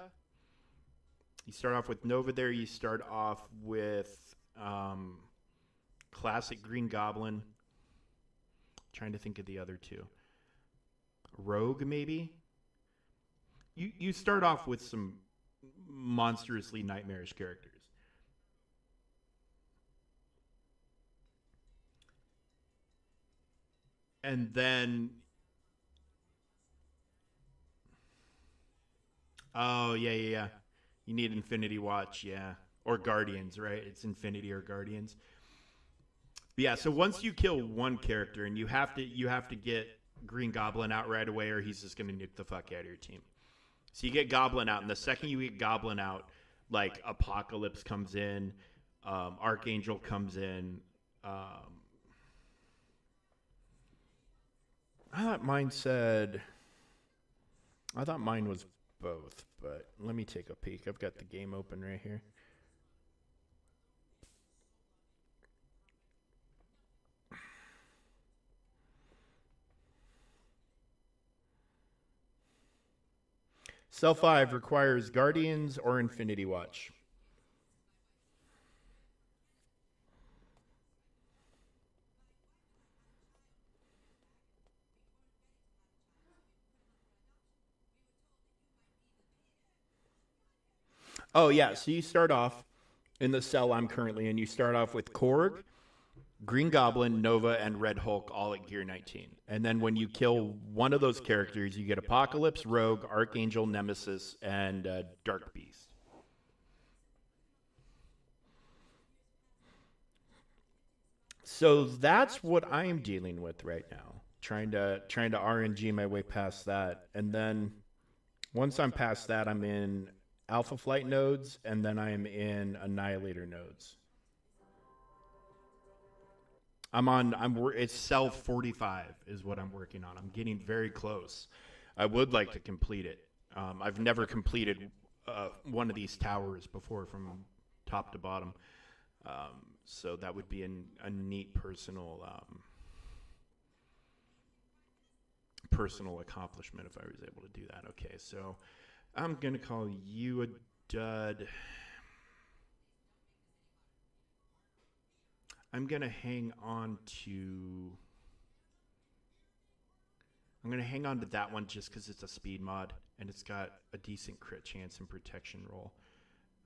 You start off with Nova there. You start off with classic Green Goblin. Trying to think of the other two. Rogue, maybe? you start off with some monstrously nightmarish characters. And then oh yeah. You need Infinity Watch, yeah. Or Guardians, right? It's Infinity or Guardians. But yeah, so once you kill one character and you have to get Green Goblin out right away or he's just gonna nuke the fuck out of your team. So you get Goblin out, and the second you get Goblin out, like Apocalypse comes in, Archangel comes in. Um, I thought mine said. I thought mine was both, but let me take a peek. I've got the game open right here. Cell 5 requires Guardians or Infinity Watch. Oh, yeah. So you start off in the cell I'm currently in. You start off with Korg, Green Goblin, Nova, and Red Hulk all at gear 19. And then when you kill one of those characters, you get Apocalypse, Rogue, Archangel, Nemesis, and Dark Beast. So that's what I'm dealing with right now. Trying to RNG my way past that. And then once I'm past that, I'm in Alpha Flight nodes, and then I'm in Annihilator nodes. It's cell 45 is what I'm working on. I'm getting very close. I would like to complete it. I've never completed one of these towers before from top to bottom. So that would be a neat personal accomplishment if I was able to do that. Okay, so I'm going to call you a dud. I'm going to hang on to... I'm going to hang on to that one just because it's a speed mod, and it's got a decent crit chance and protection roll.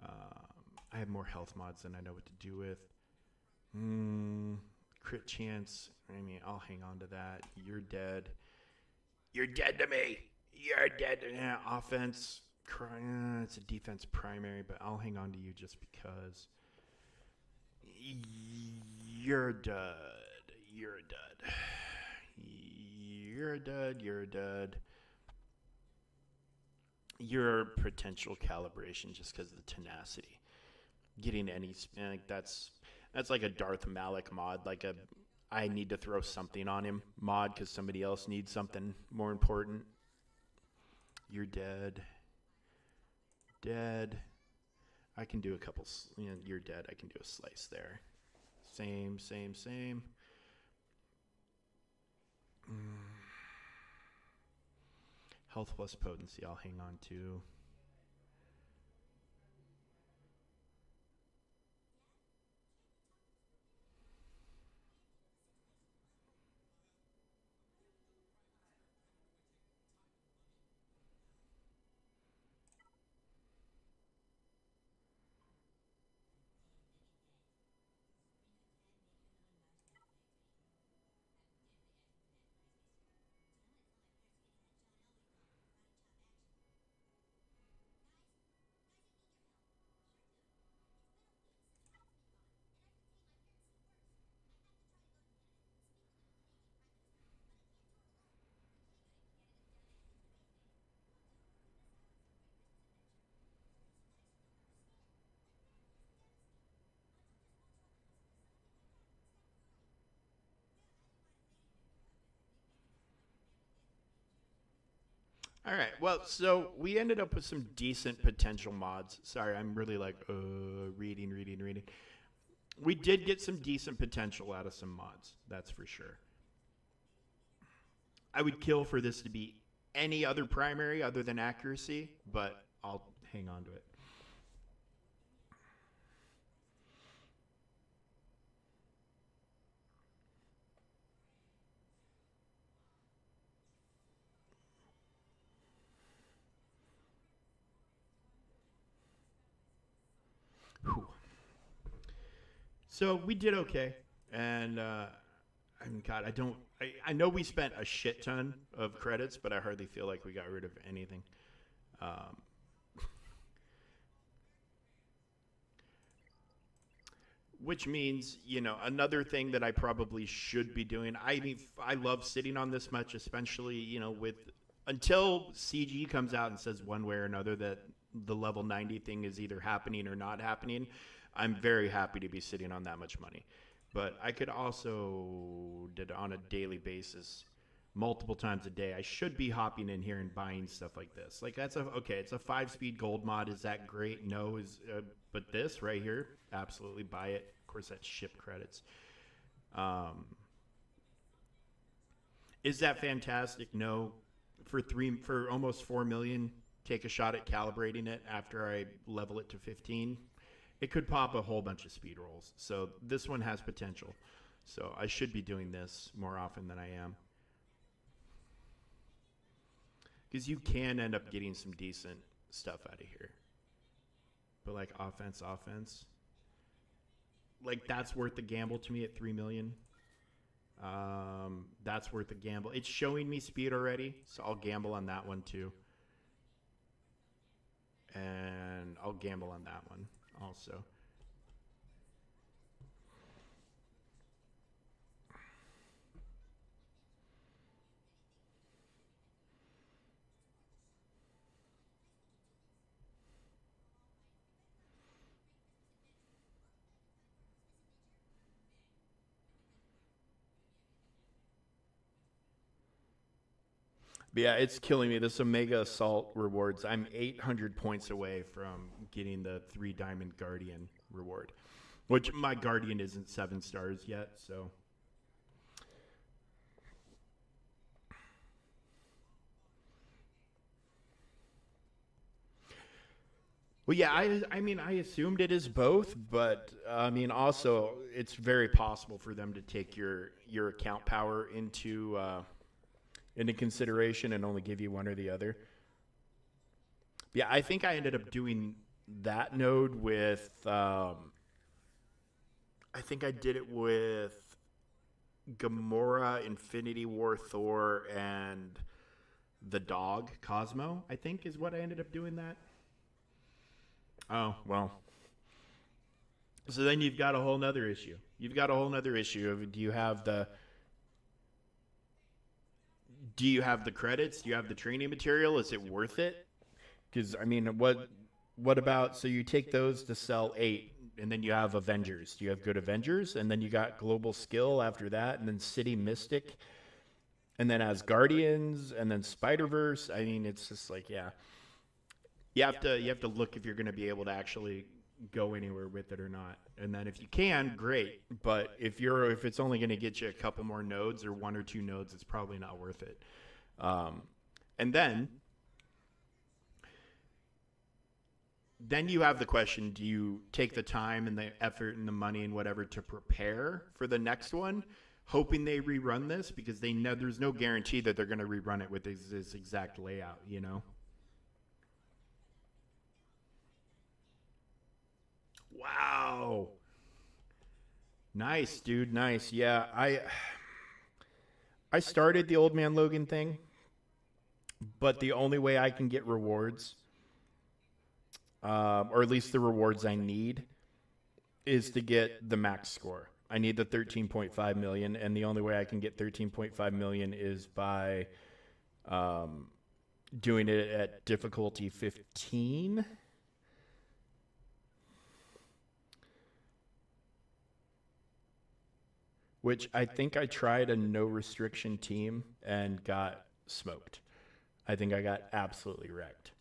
I have more health mods than I know what to do with. Crit chance. I mean, I'll hang on to that. You're dead. You're dead to me. You're dead. Yeah, offense. It's a defense primary, but I'll hang on to you just because. You're a dud. You're a dud. You're a dud. You're a dud. You're potential calibration just because of the tenacity. Getting any like that's like a Darth Malik mod, like a I need to throw something on him mod because somebody else needs something more important. You're dead. Dead. I can do a couple. You're dead. I can do a slice there. Same. Health plus potency. I'll hang on to. All right. Well, so we ended up with some decent potential mods. Sorry, I'm really like reading. We did get some decent potential out of some mods. That's for sure. I would kill for this to be any other primary other than accuracy, but I'll hang on to it. So we did okay, and I mean, God, I don't. I know we spent a shit ton of credits, but I hardly feel like we got rid of anything. Um, which means, another thing that I probably should be doing. I mean, I love sitting on this much, especially, with until CG comes out and says one way or another that the level 90 thing is either happening or not happening. I'm very happy to be sitting on that much money. But I could also did on a daily basis, multiple times a day. I should be hopping in here and buying stuff like this. Like that's okay. It's a 5-speed gold mod. Is that great? No. But this right here, absolutely buy it. Of course, that's ship credits. Is that fantastic? No. For almost 4 million, take a shot at calibrating it after I level it to 15. It could pop a whole bunch of speed rolls. So this one has potential. So I should be doing this more often than I am. Because you can end up getting some decent stuff out of here. But like offense, like that's worth the gamble to me at 3 million. That's worth the gamble. It's showing me speed already, so I'll gamble on that one too. And I'll gamble on that one also. But yeah, it's killing me. This Omega Assault rewards. I'm 800 points away from getting the 3 Diamond Guardian reward, which my Guardian isn't 7 stars yet, so. Well, yeah, I mean, I assumed it is both, but I mean, also, it's very possible for them to take your account power into consideration and only give you one or the other. Yeah, I think I ended up doing that node with. I think I did it with Gamora, Infinity War, Thor, and the dog Cosmo. I think is what I ended up doing that. Oh well. So then you've got a whole nother issue. You've got a whole nother issue of do you have the credits? Do you have the training material? Is it worth it? Because I mean, what about so you take those to sell 8, and then you have Avengers. Do you have good Avengers? And then you got Global Skill after that, and then City Mystic, and then as Guardians, and then Spider Verse. I mean, it's just like you have to look if you're going to be able to actually go anywhere with it or not. And then if you can, great. But if it's only going to get you a couple more nodes or 1 or 2 nodes, it's probably not worth it. And then you have the question: do you take the time and the effort and the money and whatever to prepare for the next one, hoping they rerun this because they know there's no guarantee that they're going to rerun it with this exact layout, you know? Wow. Nice, dude. Nice. Yeah, I started the Old Man Logan thing, but the only way I can get rewards, or at least the rewards I need, is to get the max score. I need the 13.5 million, and the only way I can get 13.5 million is by doing it at difficulty 15. Which I think I tried a no restriction team and got smoked. I think I got absolutely wrecked.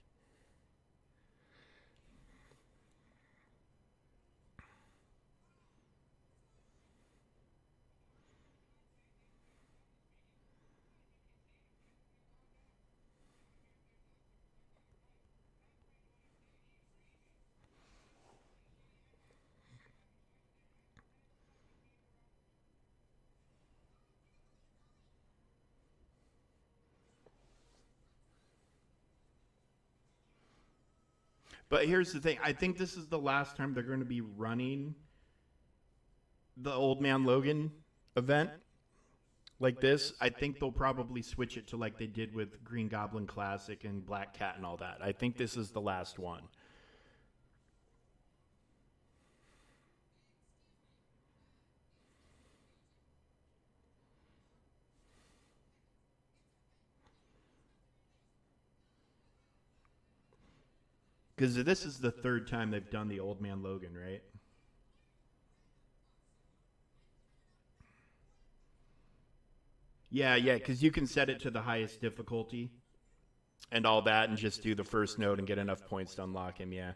But here's the thing. I think this is the last time they're going to be running the Old Man Logan event like this, I think they'll probably switch it to like they did with Green Goblin Classic and Black Cat and all that. I think this is the last one. Because this is the third time they've done the Old Man Logan, right? Yeah, yeah, because you can set it to the highest difficulty and all that and just do the first note and get enough points to unlock him, yeah.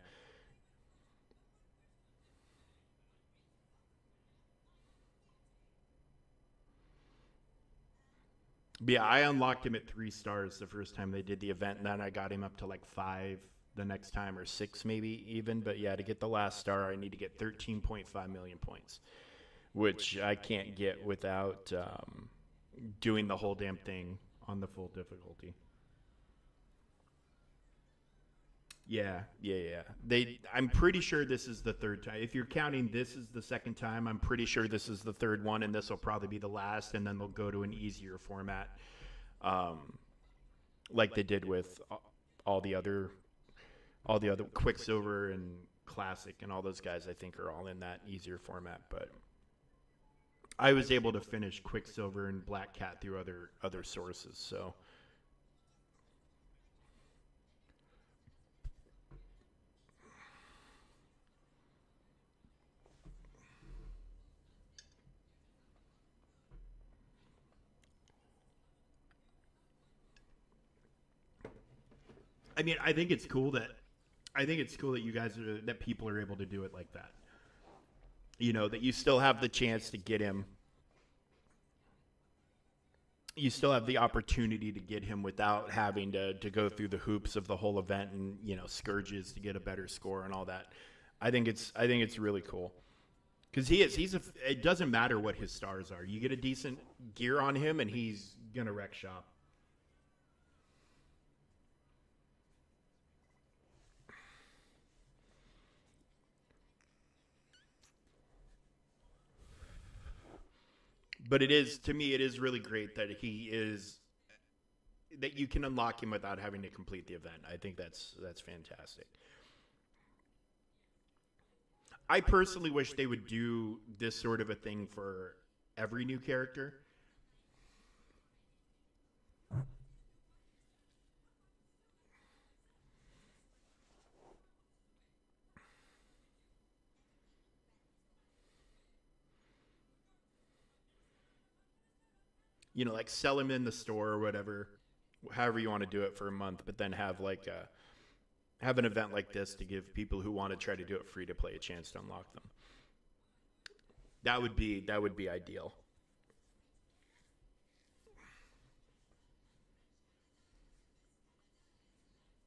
But yeah, I unlocked him at 3 stars the first time they did the event, and then I got him up to like 5 the next time, or 6 maybe even. But yeah, to get the last star, I need to get 13.5 million points, which I can't get without doing the whole damn thing on the full difficulty. Yeah, yeah, yeah. I'm pretty sure this is the third time. If you're counting this is the second time, I'm pretty sure this is the third one, and this will probably be the last, and then they'll go to an easier format, um, like they did with all the other, all the other Quicksilver and Classic and all those guys. I think are all in that easier format. But I was able to finish Quicksilver and Black Cat through other sources, so. I mean, I think it's cool that you guys are that people are able to do it like that. You know, that you still have the chance to get him. You still have the opportunity to get him without having to go through the hoops of the whole event and, you know, scourges to get a better score and all that. I think it's really cool. Cuz he's a it doesn't matter what his stars are. You get a decent gear on him and he's going to wreck shop. But it is to me it is really great that he is that you can unlock him without having to complete the event. I think that's fantastic. I personally wish they would do this sort of a thing for every new character. You know, like sell him in the store or whatever, however you want to do it for a month, but then have like a have an event like this to give people who want to try to do it free to play a chance to unlock them. That would be ideal.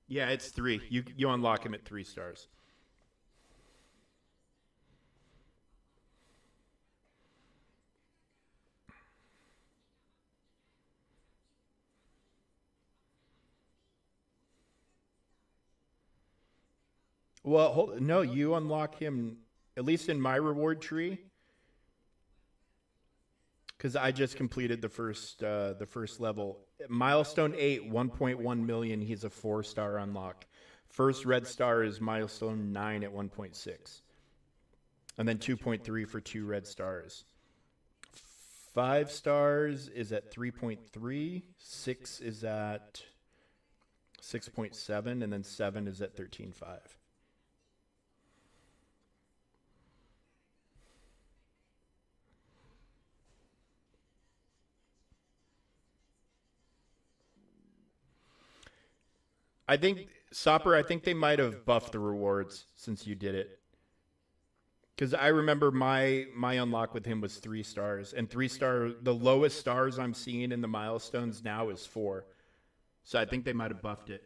Yeah, it's 3. You unlock him at 3 stars. Well, no, you unlock him at least in my reward tree because I just completed the first level. Milestone 8, 1.1 million. He's a 4 star unlock. First red star is milestone 9 at 1.6, and then 2.3 for 2 red stars. 5 stars is at 3.3. 6 is at 6.7, and then 7 is at 13.5. I think Sopper. I think they might have buffed the rewards since you did it. Because I remember my unlock with him was 3 stars, and 3 star the lowest stars I'm seeing in the milestones now is 4. So I think they might have buffed it,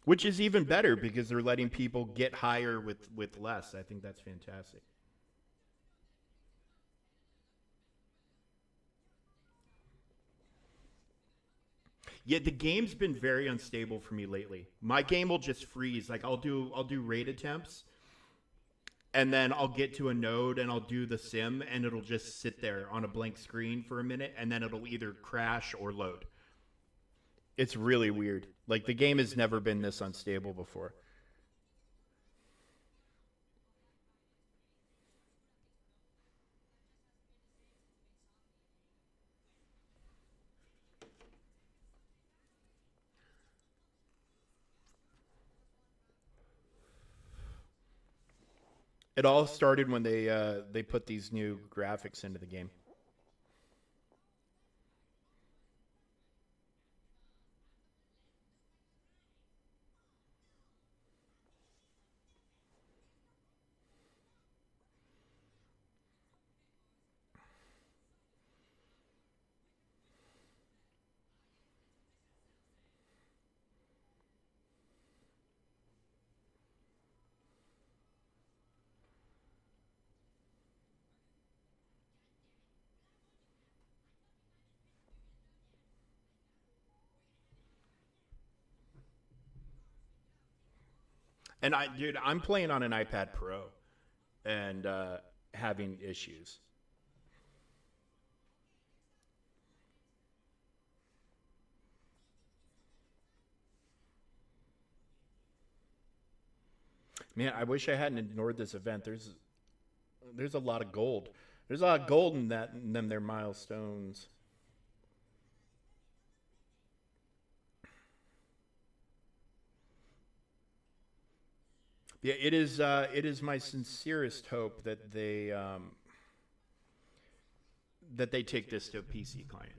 which is even better because they're letting people get higher with less. I think that's fantastic. Yeah, the game's been very unstable for me lately. My game will just freeze. Like I'll do raid attempts, and then I'll get to a node and I'll do the sim, and it'll just sit there on a blank screen for a minute, and then it'll either crash or load. It's really weird. Like the game has never been this unstable before. It all started when they put these new graphics into the game. And dude, I'm playing on an iPad Pro and having issues. Man, I wish I hadn't ignored this event. There's a lot of gold. There's a lot of gold in that in them their milestones. Yeah, it is. It is my sincerest hope that they take this to a PC client.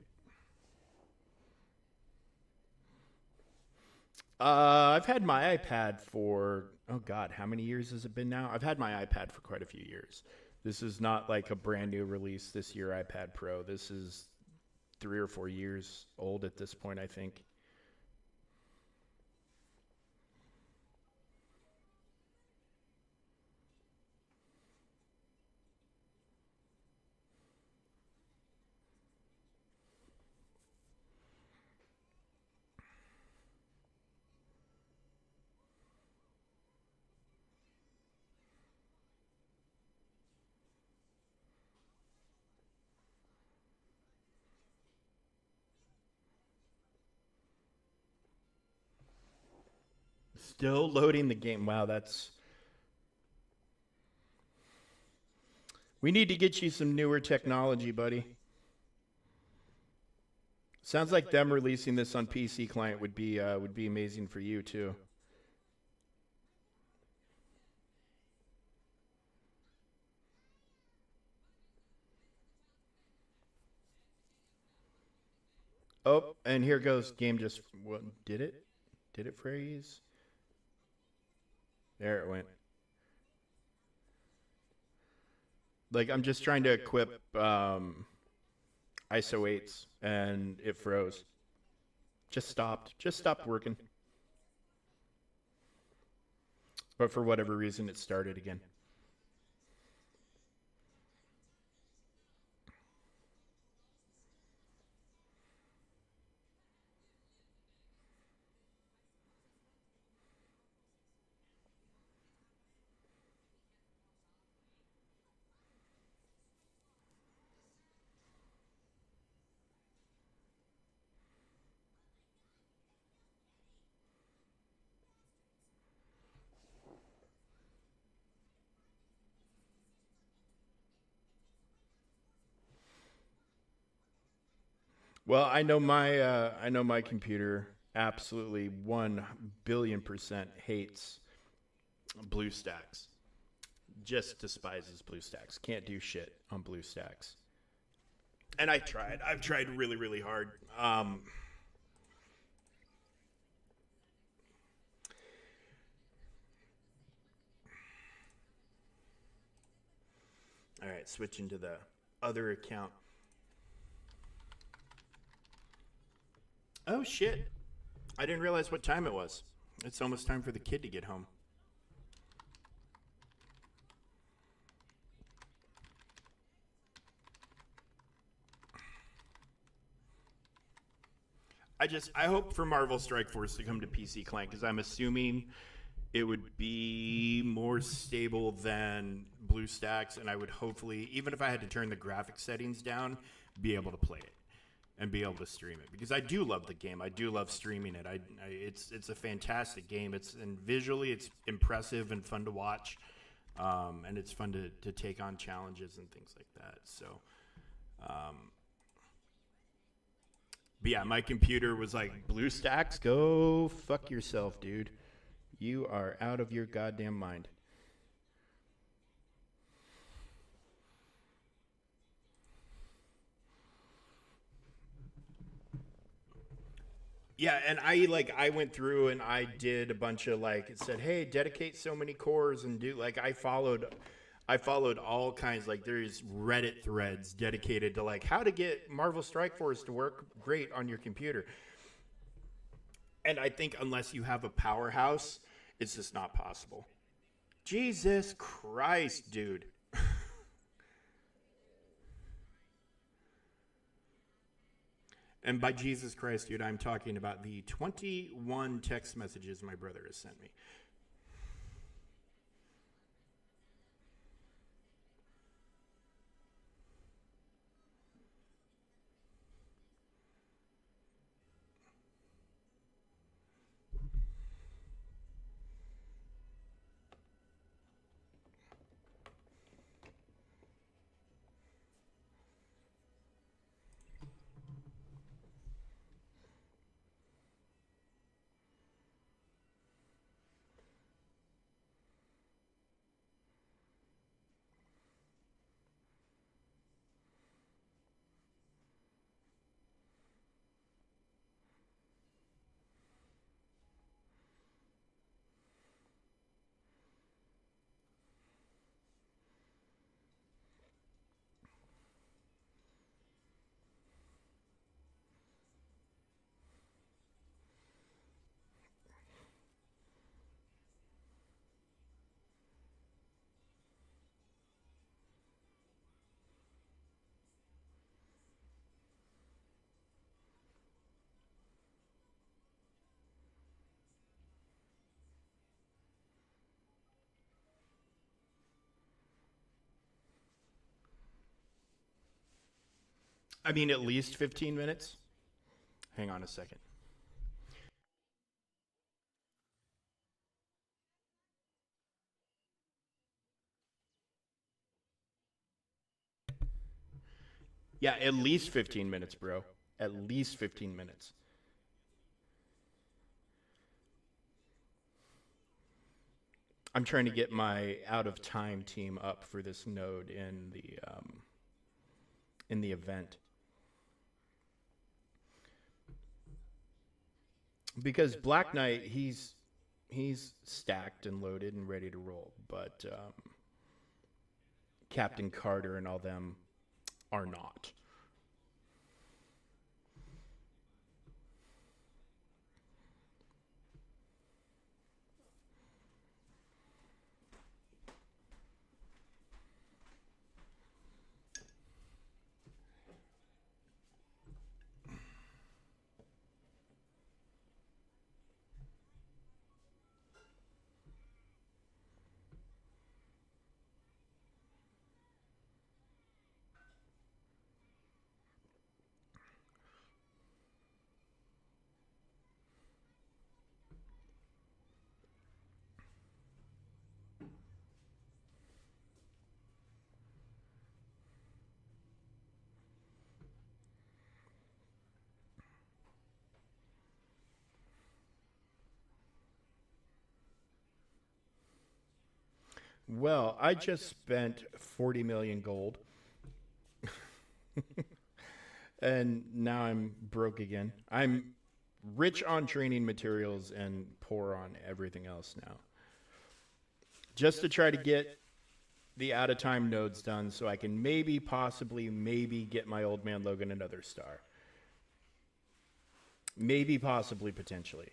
I've had my iPad for, oh God, how many years has it been now? I've had my iPad for quite a few years. This is not like a brand new release this year, iPad Pro. This is 3 or 4 years old at this point, I think. Still loading the game. Wow, that's. We need to get you some newer technology, buddy. Sounds like them releasing this on PC client would be amazing for you too. Oh, and here goes game just what did it? Did it freeze? There it went. Like I'm just trying to equip ISO 8s and it froze. Just stopped. Just stopped working. But for whatever reason it started again. Well, I know my computer absolutely 1 billion% hates BlueStacks. Just despises BlueStacks. Can't do shit on BlueStacks. And I tried. I've tried really, really hard. All right, switching to the other account. Oh shit! I didn't realize what time it was. It's almost time for the kid to get home. I hope for Marvel Strike Force to come to PC Clank because I'm assuming it would be more stable than BlueStacks, and I would hopefully, even if I had to turn the graphic settings down, be able to play it and be able to stream it because I do love the game. I do love streaming it. It's a fantastic game. And visually it's impressive and fun to watch, and it's fun to take on challenges and things like that. So, but yeah, my computer was like, BlueStacks, go fuck yourself, dude. You are out of your goddamn mind. Yeah, and I went through and I did a bunch of it said, "Hey, dedicate so many cores and do I followed all kinds there's Reddit threads dedicated to how to get Marvel Strike Force to work great on your computer." And I think unless you have a powerhouse, it's just not possible. Jesus Christ, dude. And by Jesus Christ, dude, I'm talking about the 21 text messages my brother has sent me. I mean, at least 15 minutes. Hang on a second. Yeah, at least 15 minutes, bro. At least 15 minutes. I'm trying to get my out of time team up for this node in the event. Because Black Knight, he's stacked and loaded and ready to roll, but Captain Carter and all them are not. Well, I just spent 40 million gold. And now I'm broke again. I'm rich on training materials and poor on everything else now. Just to try to get the out of time nodes done so I can maybe, possibly, maybe get my old man Logan another star. Maybe, possibly, potentially.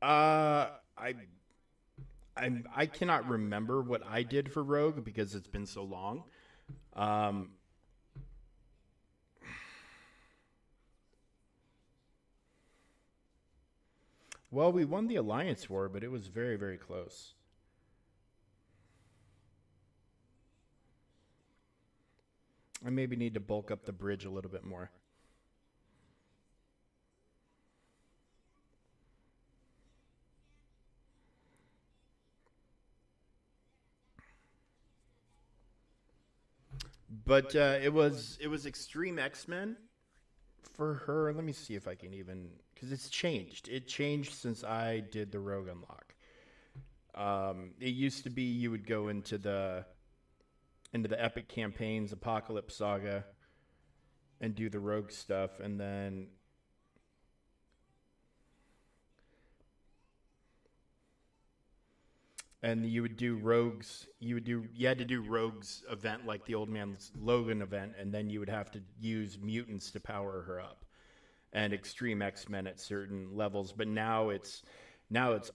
I I cannot remember what I did for Rogue because it's been so long. Um, well, we won the Alliance War, but it was very, very close. I maybe need to bulk up the bridge a little bit more. But it was Extreme X Men for her. Let me see if I can even because it's changed. It changed since I did the Rogue Unlock. It used to be you would go into the epic campaigns, Apocalypse Saga, and do the Rogue stuff, and you would do rogues you had to do rogues event like the old man's Logan event, and then you would have to use mutants to power her up, and extreme X-Men at certain levels. But now it's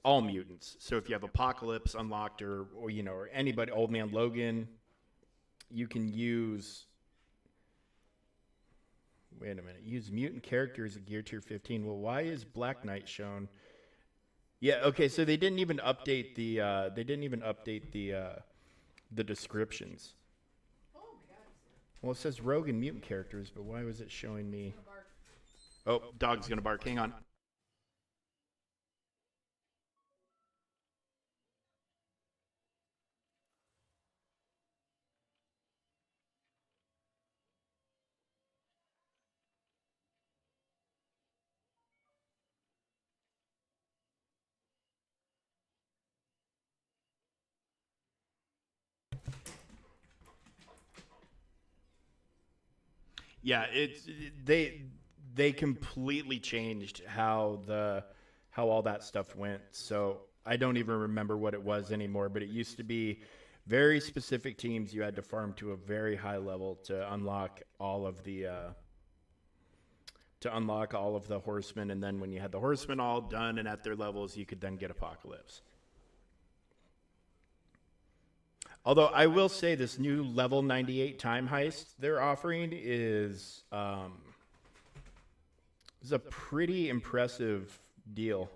all mutants. So if you have Apocalypse unlocked, or or anybody, old man Logan, you can use, wait a minute, use mutant characters at gear tier 15. Well, why is Black Knight shown? Yeah, okay, so they didn't even update the descriptions. Well, it says rogue and mutant characters, but why was it showing me? Oh, dog's gonna bark. Hang on. Yeah, they completely changed how all that stuff went. So I don't even remember what it was anymore, but it used to be very specific teams you had to farm to a very high level to unlock all of the horsemen, and then when you had the horsemen all done and at their levels, you could then get Apocalypse. Although I will say this new level 98 time heist they're offering is a pretty impressive deal.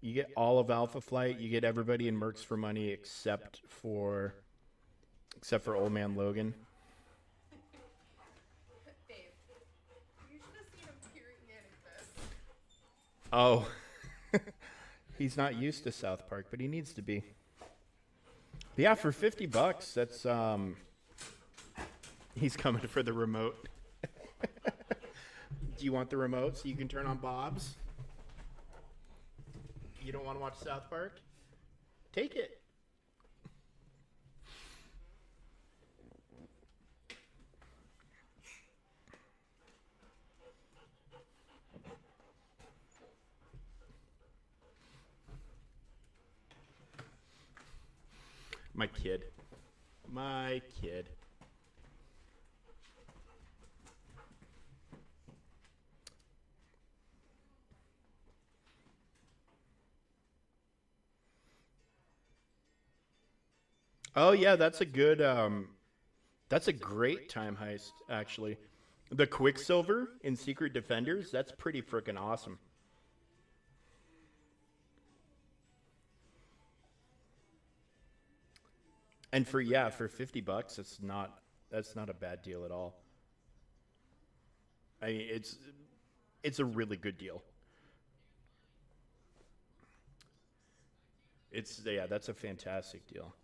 You get all of Alpha Flight, you get everybody in Mercs for money except for Old Man Logan. Babe, you should have seen him peering in at this. Oh, he's not used to South Park, but he needs to be. But yeah, for $50, that's he's coming for the remote. Do you want the remote so you can turn on Bob's? You don't want to watch South Park? Take it. My kid. My kid. Oh yeah, that's a great time heist actually. The Quicksilver in Secret Defenders, that's pretty freaking awesome. And for $50, that's not a bad deal at all. I mean, it's a really good deal. It's Yeah, that's a fantastic deal.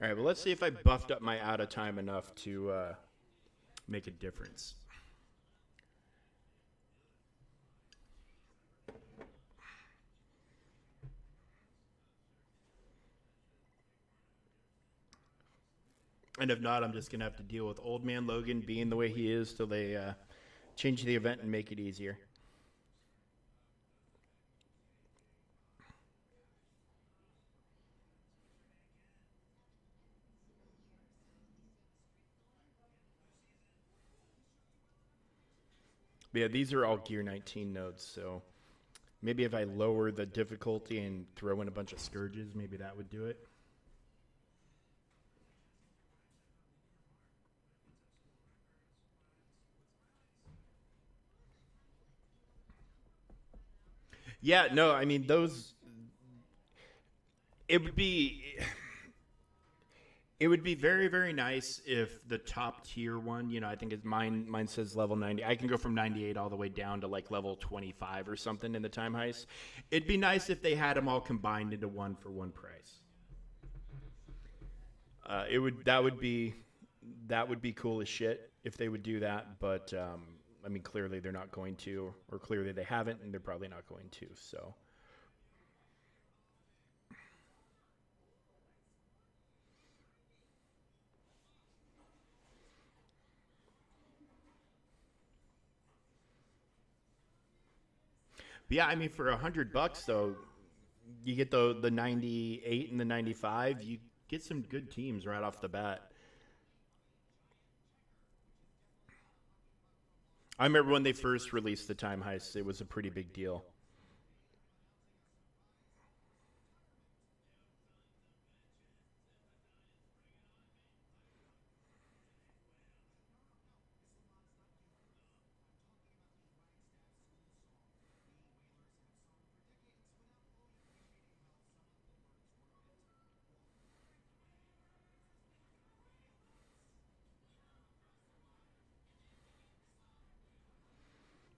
All right, well, let's see if I buffed up my out of time enough to make a difference. And if not, I'm just gonna have to deal with Old Man Logan being the way he is till they change the event and make it easier. Yeah, these are all Gear 19 nodes, so maybe if I lower the difficulty and throw in a bunch of scourges, maybe that would do it. Yeah, no, I mean those. It would be. It would be very, very nice if the top tier one, I think it's mine says level 90. I can go from 98 all the way down to like level 25 or something in the time heist. It'd be nice if they had them all combined into one for one price. That would be cool as shit if they would do that, but I mean clearly they're not going to, or clearly they haven't, and they're probably not going to. So but yeah, I mean for $100 though, you get the 98 and the 95. You get some good teams right off the bat. I remember when they first released the time heist, it was a pretty big deal.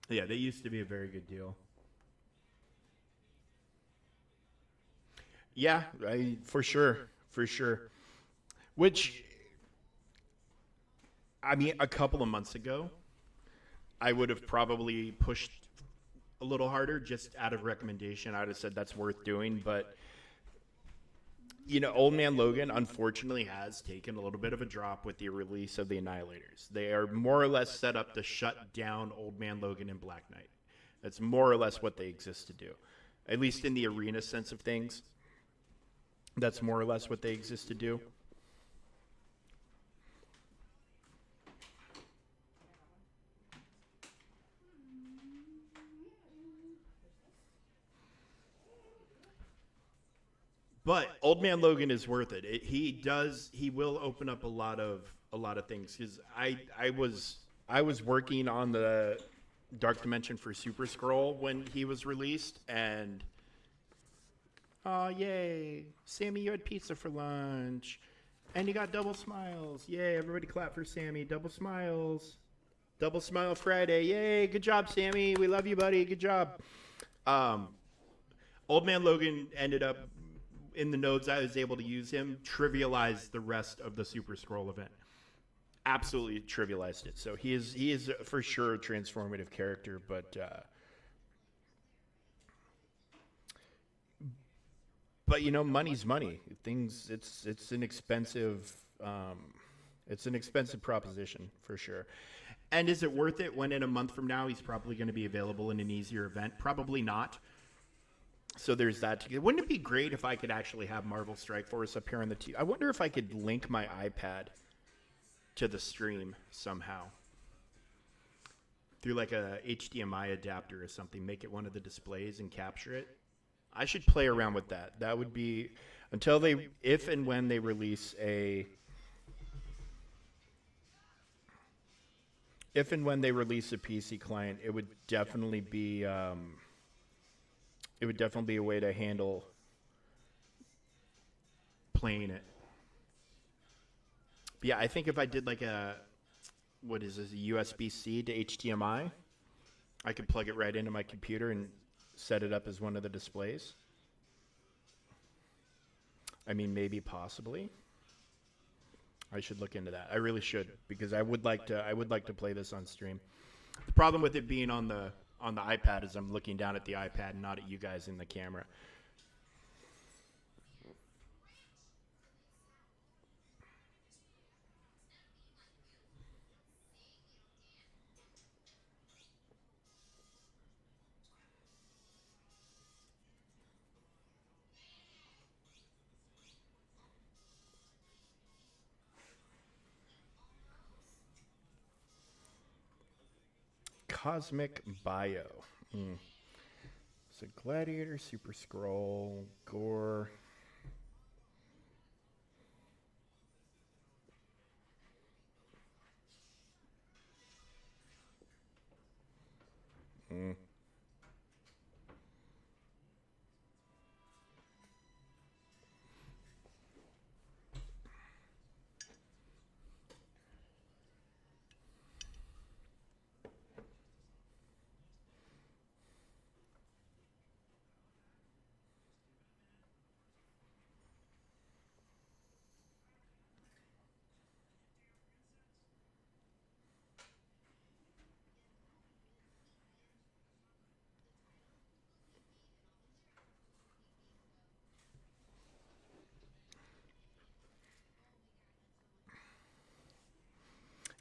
Yeah, they used to be a very good deal. Yeah, for sure, for sure. Which, I mean, a couple of months ago, I would have probably pushed a little harder just out of recommendation. I'd have said that's worth doing, but Old Man Logan unfortunately has taken a little bit of a drop with the release of the Annihilators. They are more or less set up to shut down Old Man Logan and Black Knight. That's more or less what they exist to do, at least in the arena sense of things. That's more or less what they exist to do. But Old Man Logan is worth it. He will open up a lot of things cuz I was working on the Dark Dimension for Super Scroll when he was released, and oh yay, Sammy, you had pizza for lunch and you got double smiles. Yay, everybody clap for Sammy. Double smiles. Double smile Friday. Yay, good job Sammy. We love you buddy. Good job. Um Old Man Logan ended up in the nodes I was able to use him, trivialized the rest of the Super Scroll event. Absolutely trivialized it. So he is for sure a transformative character, but money's money. Things it's an expensive proposition for sure. And is it worth it when in a month from now he's probably going to be available in an easier event? Probably not. So there's that. Wouldn't it be great if I could actually have Marvel Strike Force up here on the TV? I wonder if I could link my iPad to the stream somehow through like a HDMI adapter or something. Make it one of the displays and capture it. I should play around with that. That would be if and when they release a PC client, it would definitely be a way to handle playing it. But yeah, I think if I did like a USB-C to HDMI, I could plug it right into my computer and set it up as one of the displays. I mean, maybe possibly. I should look into that. I really should, because I would like to play this on stream. The problem with it being on the iPad is I'm looking down at the iPad and not at you guys in the camera. Cosmic Bio. So Gladiator, Super Scroll, Gore.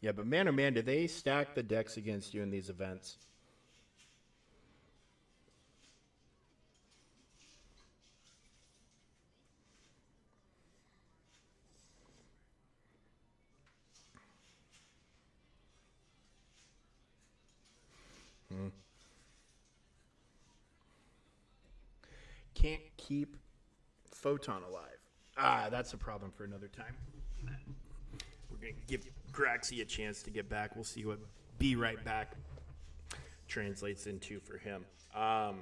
Yeah, but man, oh man, do they stack the decks against you in these events? Can't keep Photon alive. That's a problem for another time. We're going to give Graxy a chance to get back. We'll see what Be Right Back translates into for him. So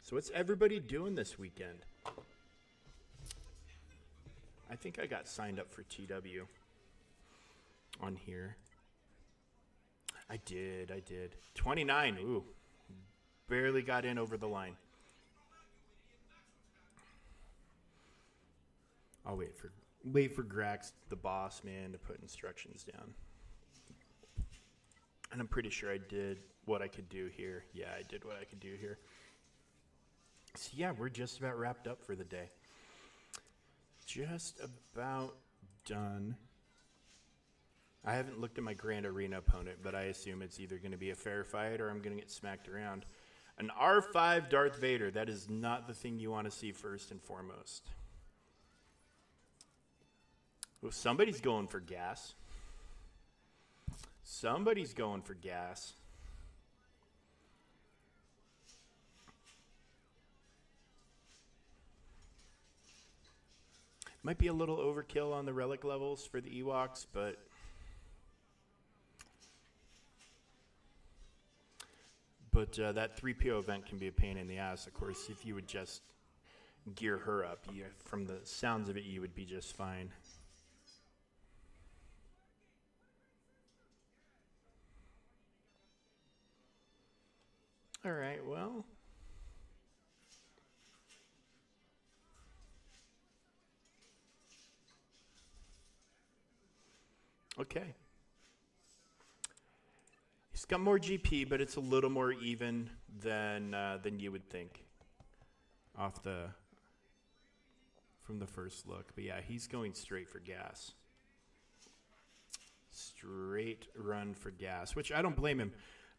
what's everybody doing this weekend? I think I got signed up for TW on here. I did. 29. Ooh. Barely got in over the line. I'll wait for Grax, the boss man, to put instructions down. And I'm pretty sure I did what I could do here. Yeah, I did what I could do here. So yeah, we're just about wrapped up for the day. Just about done. I haven't looked at my Grand Arena opponent, but I assume it's either going to be a fair fight or I'm going to get smacked around. An R5 Darth Vader, that is not the thing you want to see first and foremost. Well, somebody's going for gas. Somebody's going for gas. Might be a little overkill on the relic levels for the Ewoks, but that 3PO event can be a pain in the ass. Of course, if you would just gear her up, from the sounds of it, you would be just fine. All right, well. Okay. He's got more GP, but it's a little more even than you would think from the first look. But yeah, he's going straight for gas. Straight run for gas, which I don't blame him.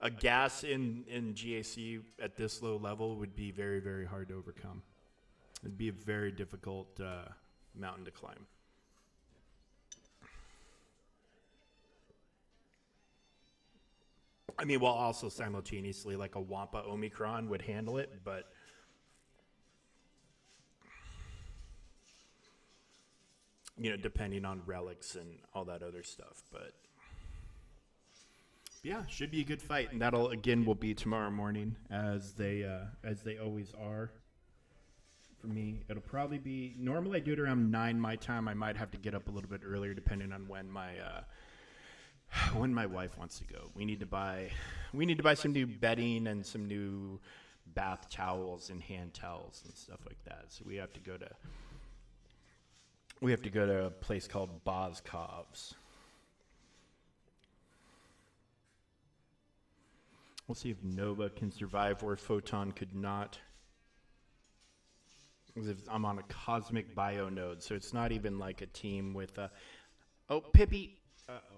A gas in GAC at this low level would be very, very hard to overcome. It'd be a very difficult mountain to climb. I mean, while also simultaneously, like a Wampa Omicron would handle it, but depending on relics and all that other stuff. But yeah, should be a good fight, and that'll will be tomorrow morning, as they always are. For me, it'll probably be normally I do it around 9 my time. I might have to get up a little bit earlier depending on when my wife wants to go. We need to buy some new bedding and some new bath towels and hand towels and stuff like that. So we have to go to a place called Boscov's. We'll see if Nova can survive or Photon could not. I'm on a Cosmic Bio node, so it's not even like a team with a... Oh, Pippi! Uh-oh.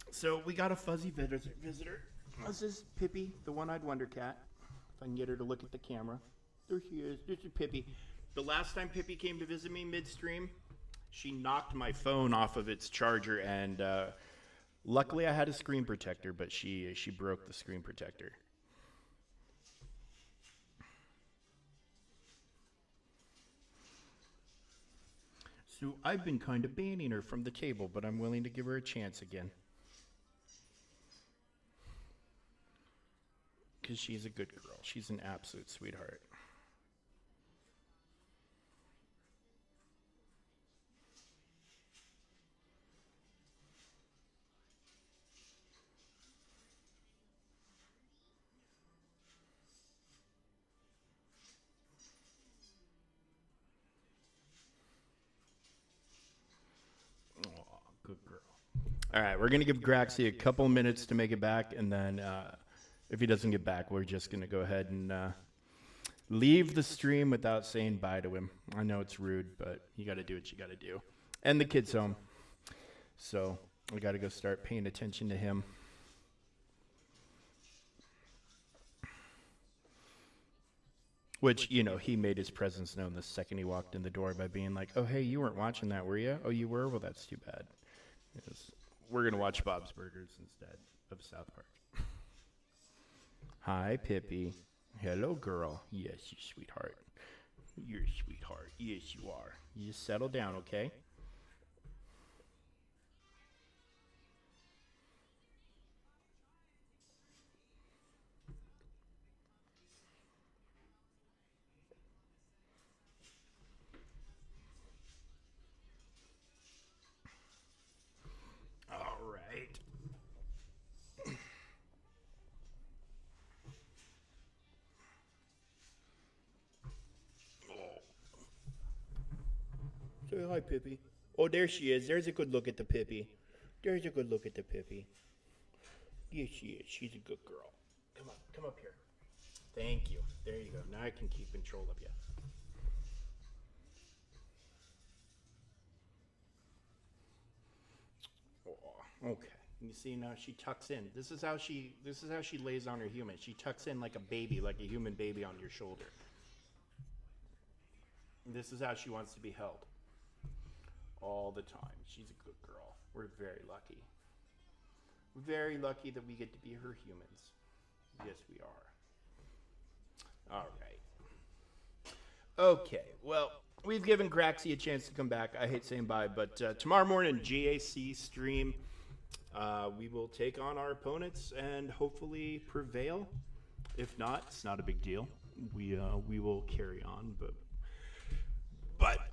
So we got a fuzzy visitor. This is Pippi, the one-eyed wonder cat. If I can get her to look at the camera. There she is. This is Pippi. The last time Pippi came to visit me midstream, she knocked my phone off of its charger and Luckily, I had a screen protector, but she broke the screen protector. So I've been kind of banning her from the table, but I'm willing to give her a chance again. Because she's a good girl. She's an absolute sweetheart. Good girl. All right, we're going to give Graxy a couple minutes to make it back, and then if he doesn't get back, we're just going to go ahead and leave the stream without saying bye to him. I know it's rude, but you got to do what you got to do. And the kid's home, so we got to go start paying attention to him. Which, you know, he made his presence known the second he walked in the door by being like, oh, hey, you weren't watching that, were you? Oh, you were? Well, that's too bad. Yes. We're going to watch Bob's Burgers instead of South Park. Hi, Pippi. Hello, girl. Yes, you sweetheart. You're a sweetheart. Yes, you are. You just settle down, okay? All right. Say hi, Pippi. Oh, there she is. There's a good look at the Pippi. There's a good look at the Pippi. Yes, she is. She's a good girl. Come on. Come up here. Thank you. There you go. Now I can keep control of you. Oh, okay. You see now she tucks in. This is how she lays on her human. She tucks in like a baby, like a human baby on your shoulder. This is how she wants to be held. All the time. She's a good girl. We're very lucky. Very lucky that we get to be her humans. Yes, we are. All right. Okay, well, we've given Graxy a chance to come back. I hate saying bye, but tomorrow morning, GAC stream, we will take on our opponents and hopefully prevail. If not, it's not a big deal. We will carry on, but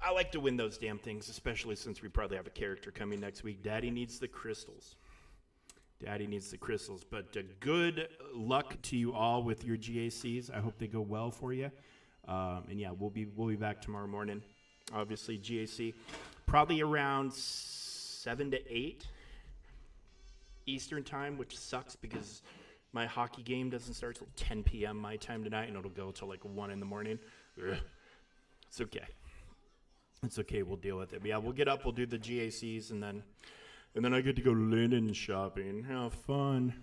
I like to win those damn things, especially since we probably have a character coming next week. Daddy needs the crystals. Daddy needs the crystals. But good luck to you all with your GACs. I hope they go well for you. And yeah, we'll be back tomorrow morning. Obviously, GAC probably around 7 to 8 Eastern time, which sucks because my hockey game doesn't start till 10 p.m. my time tonight, and it'll go till like 1 in the morning. Ugh. It's okay. It's okay, we'll deal with it. But yeah, we'll get up, we'll do the GACs, and then I get to go linen shopping. Have fun.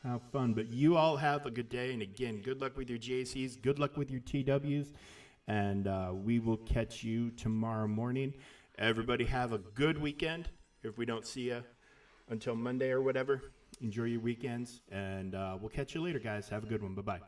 Have fun. But you all have a good day, and again, good luck with your GACs, good luck with your TWs, and we will catch you tomorrow morning. Everybody have a good weekend. If we don't see you until Monday or whatever, enjoy your weekends, and we'll catch you later, guys. Have a good one. Bye-bye.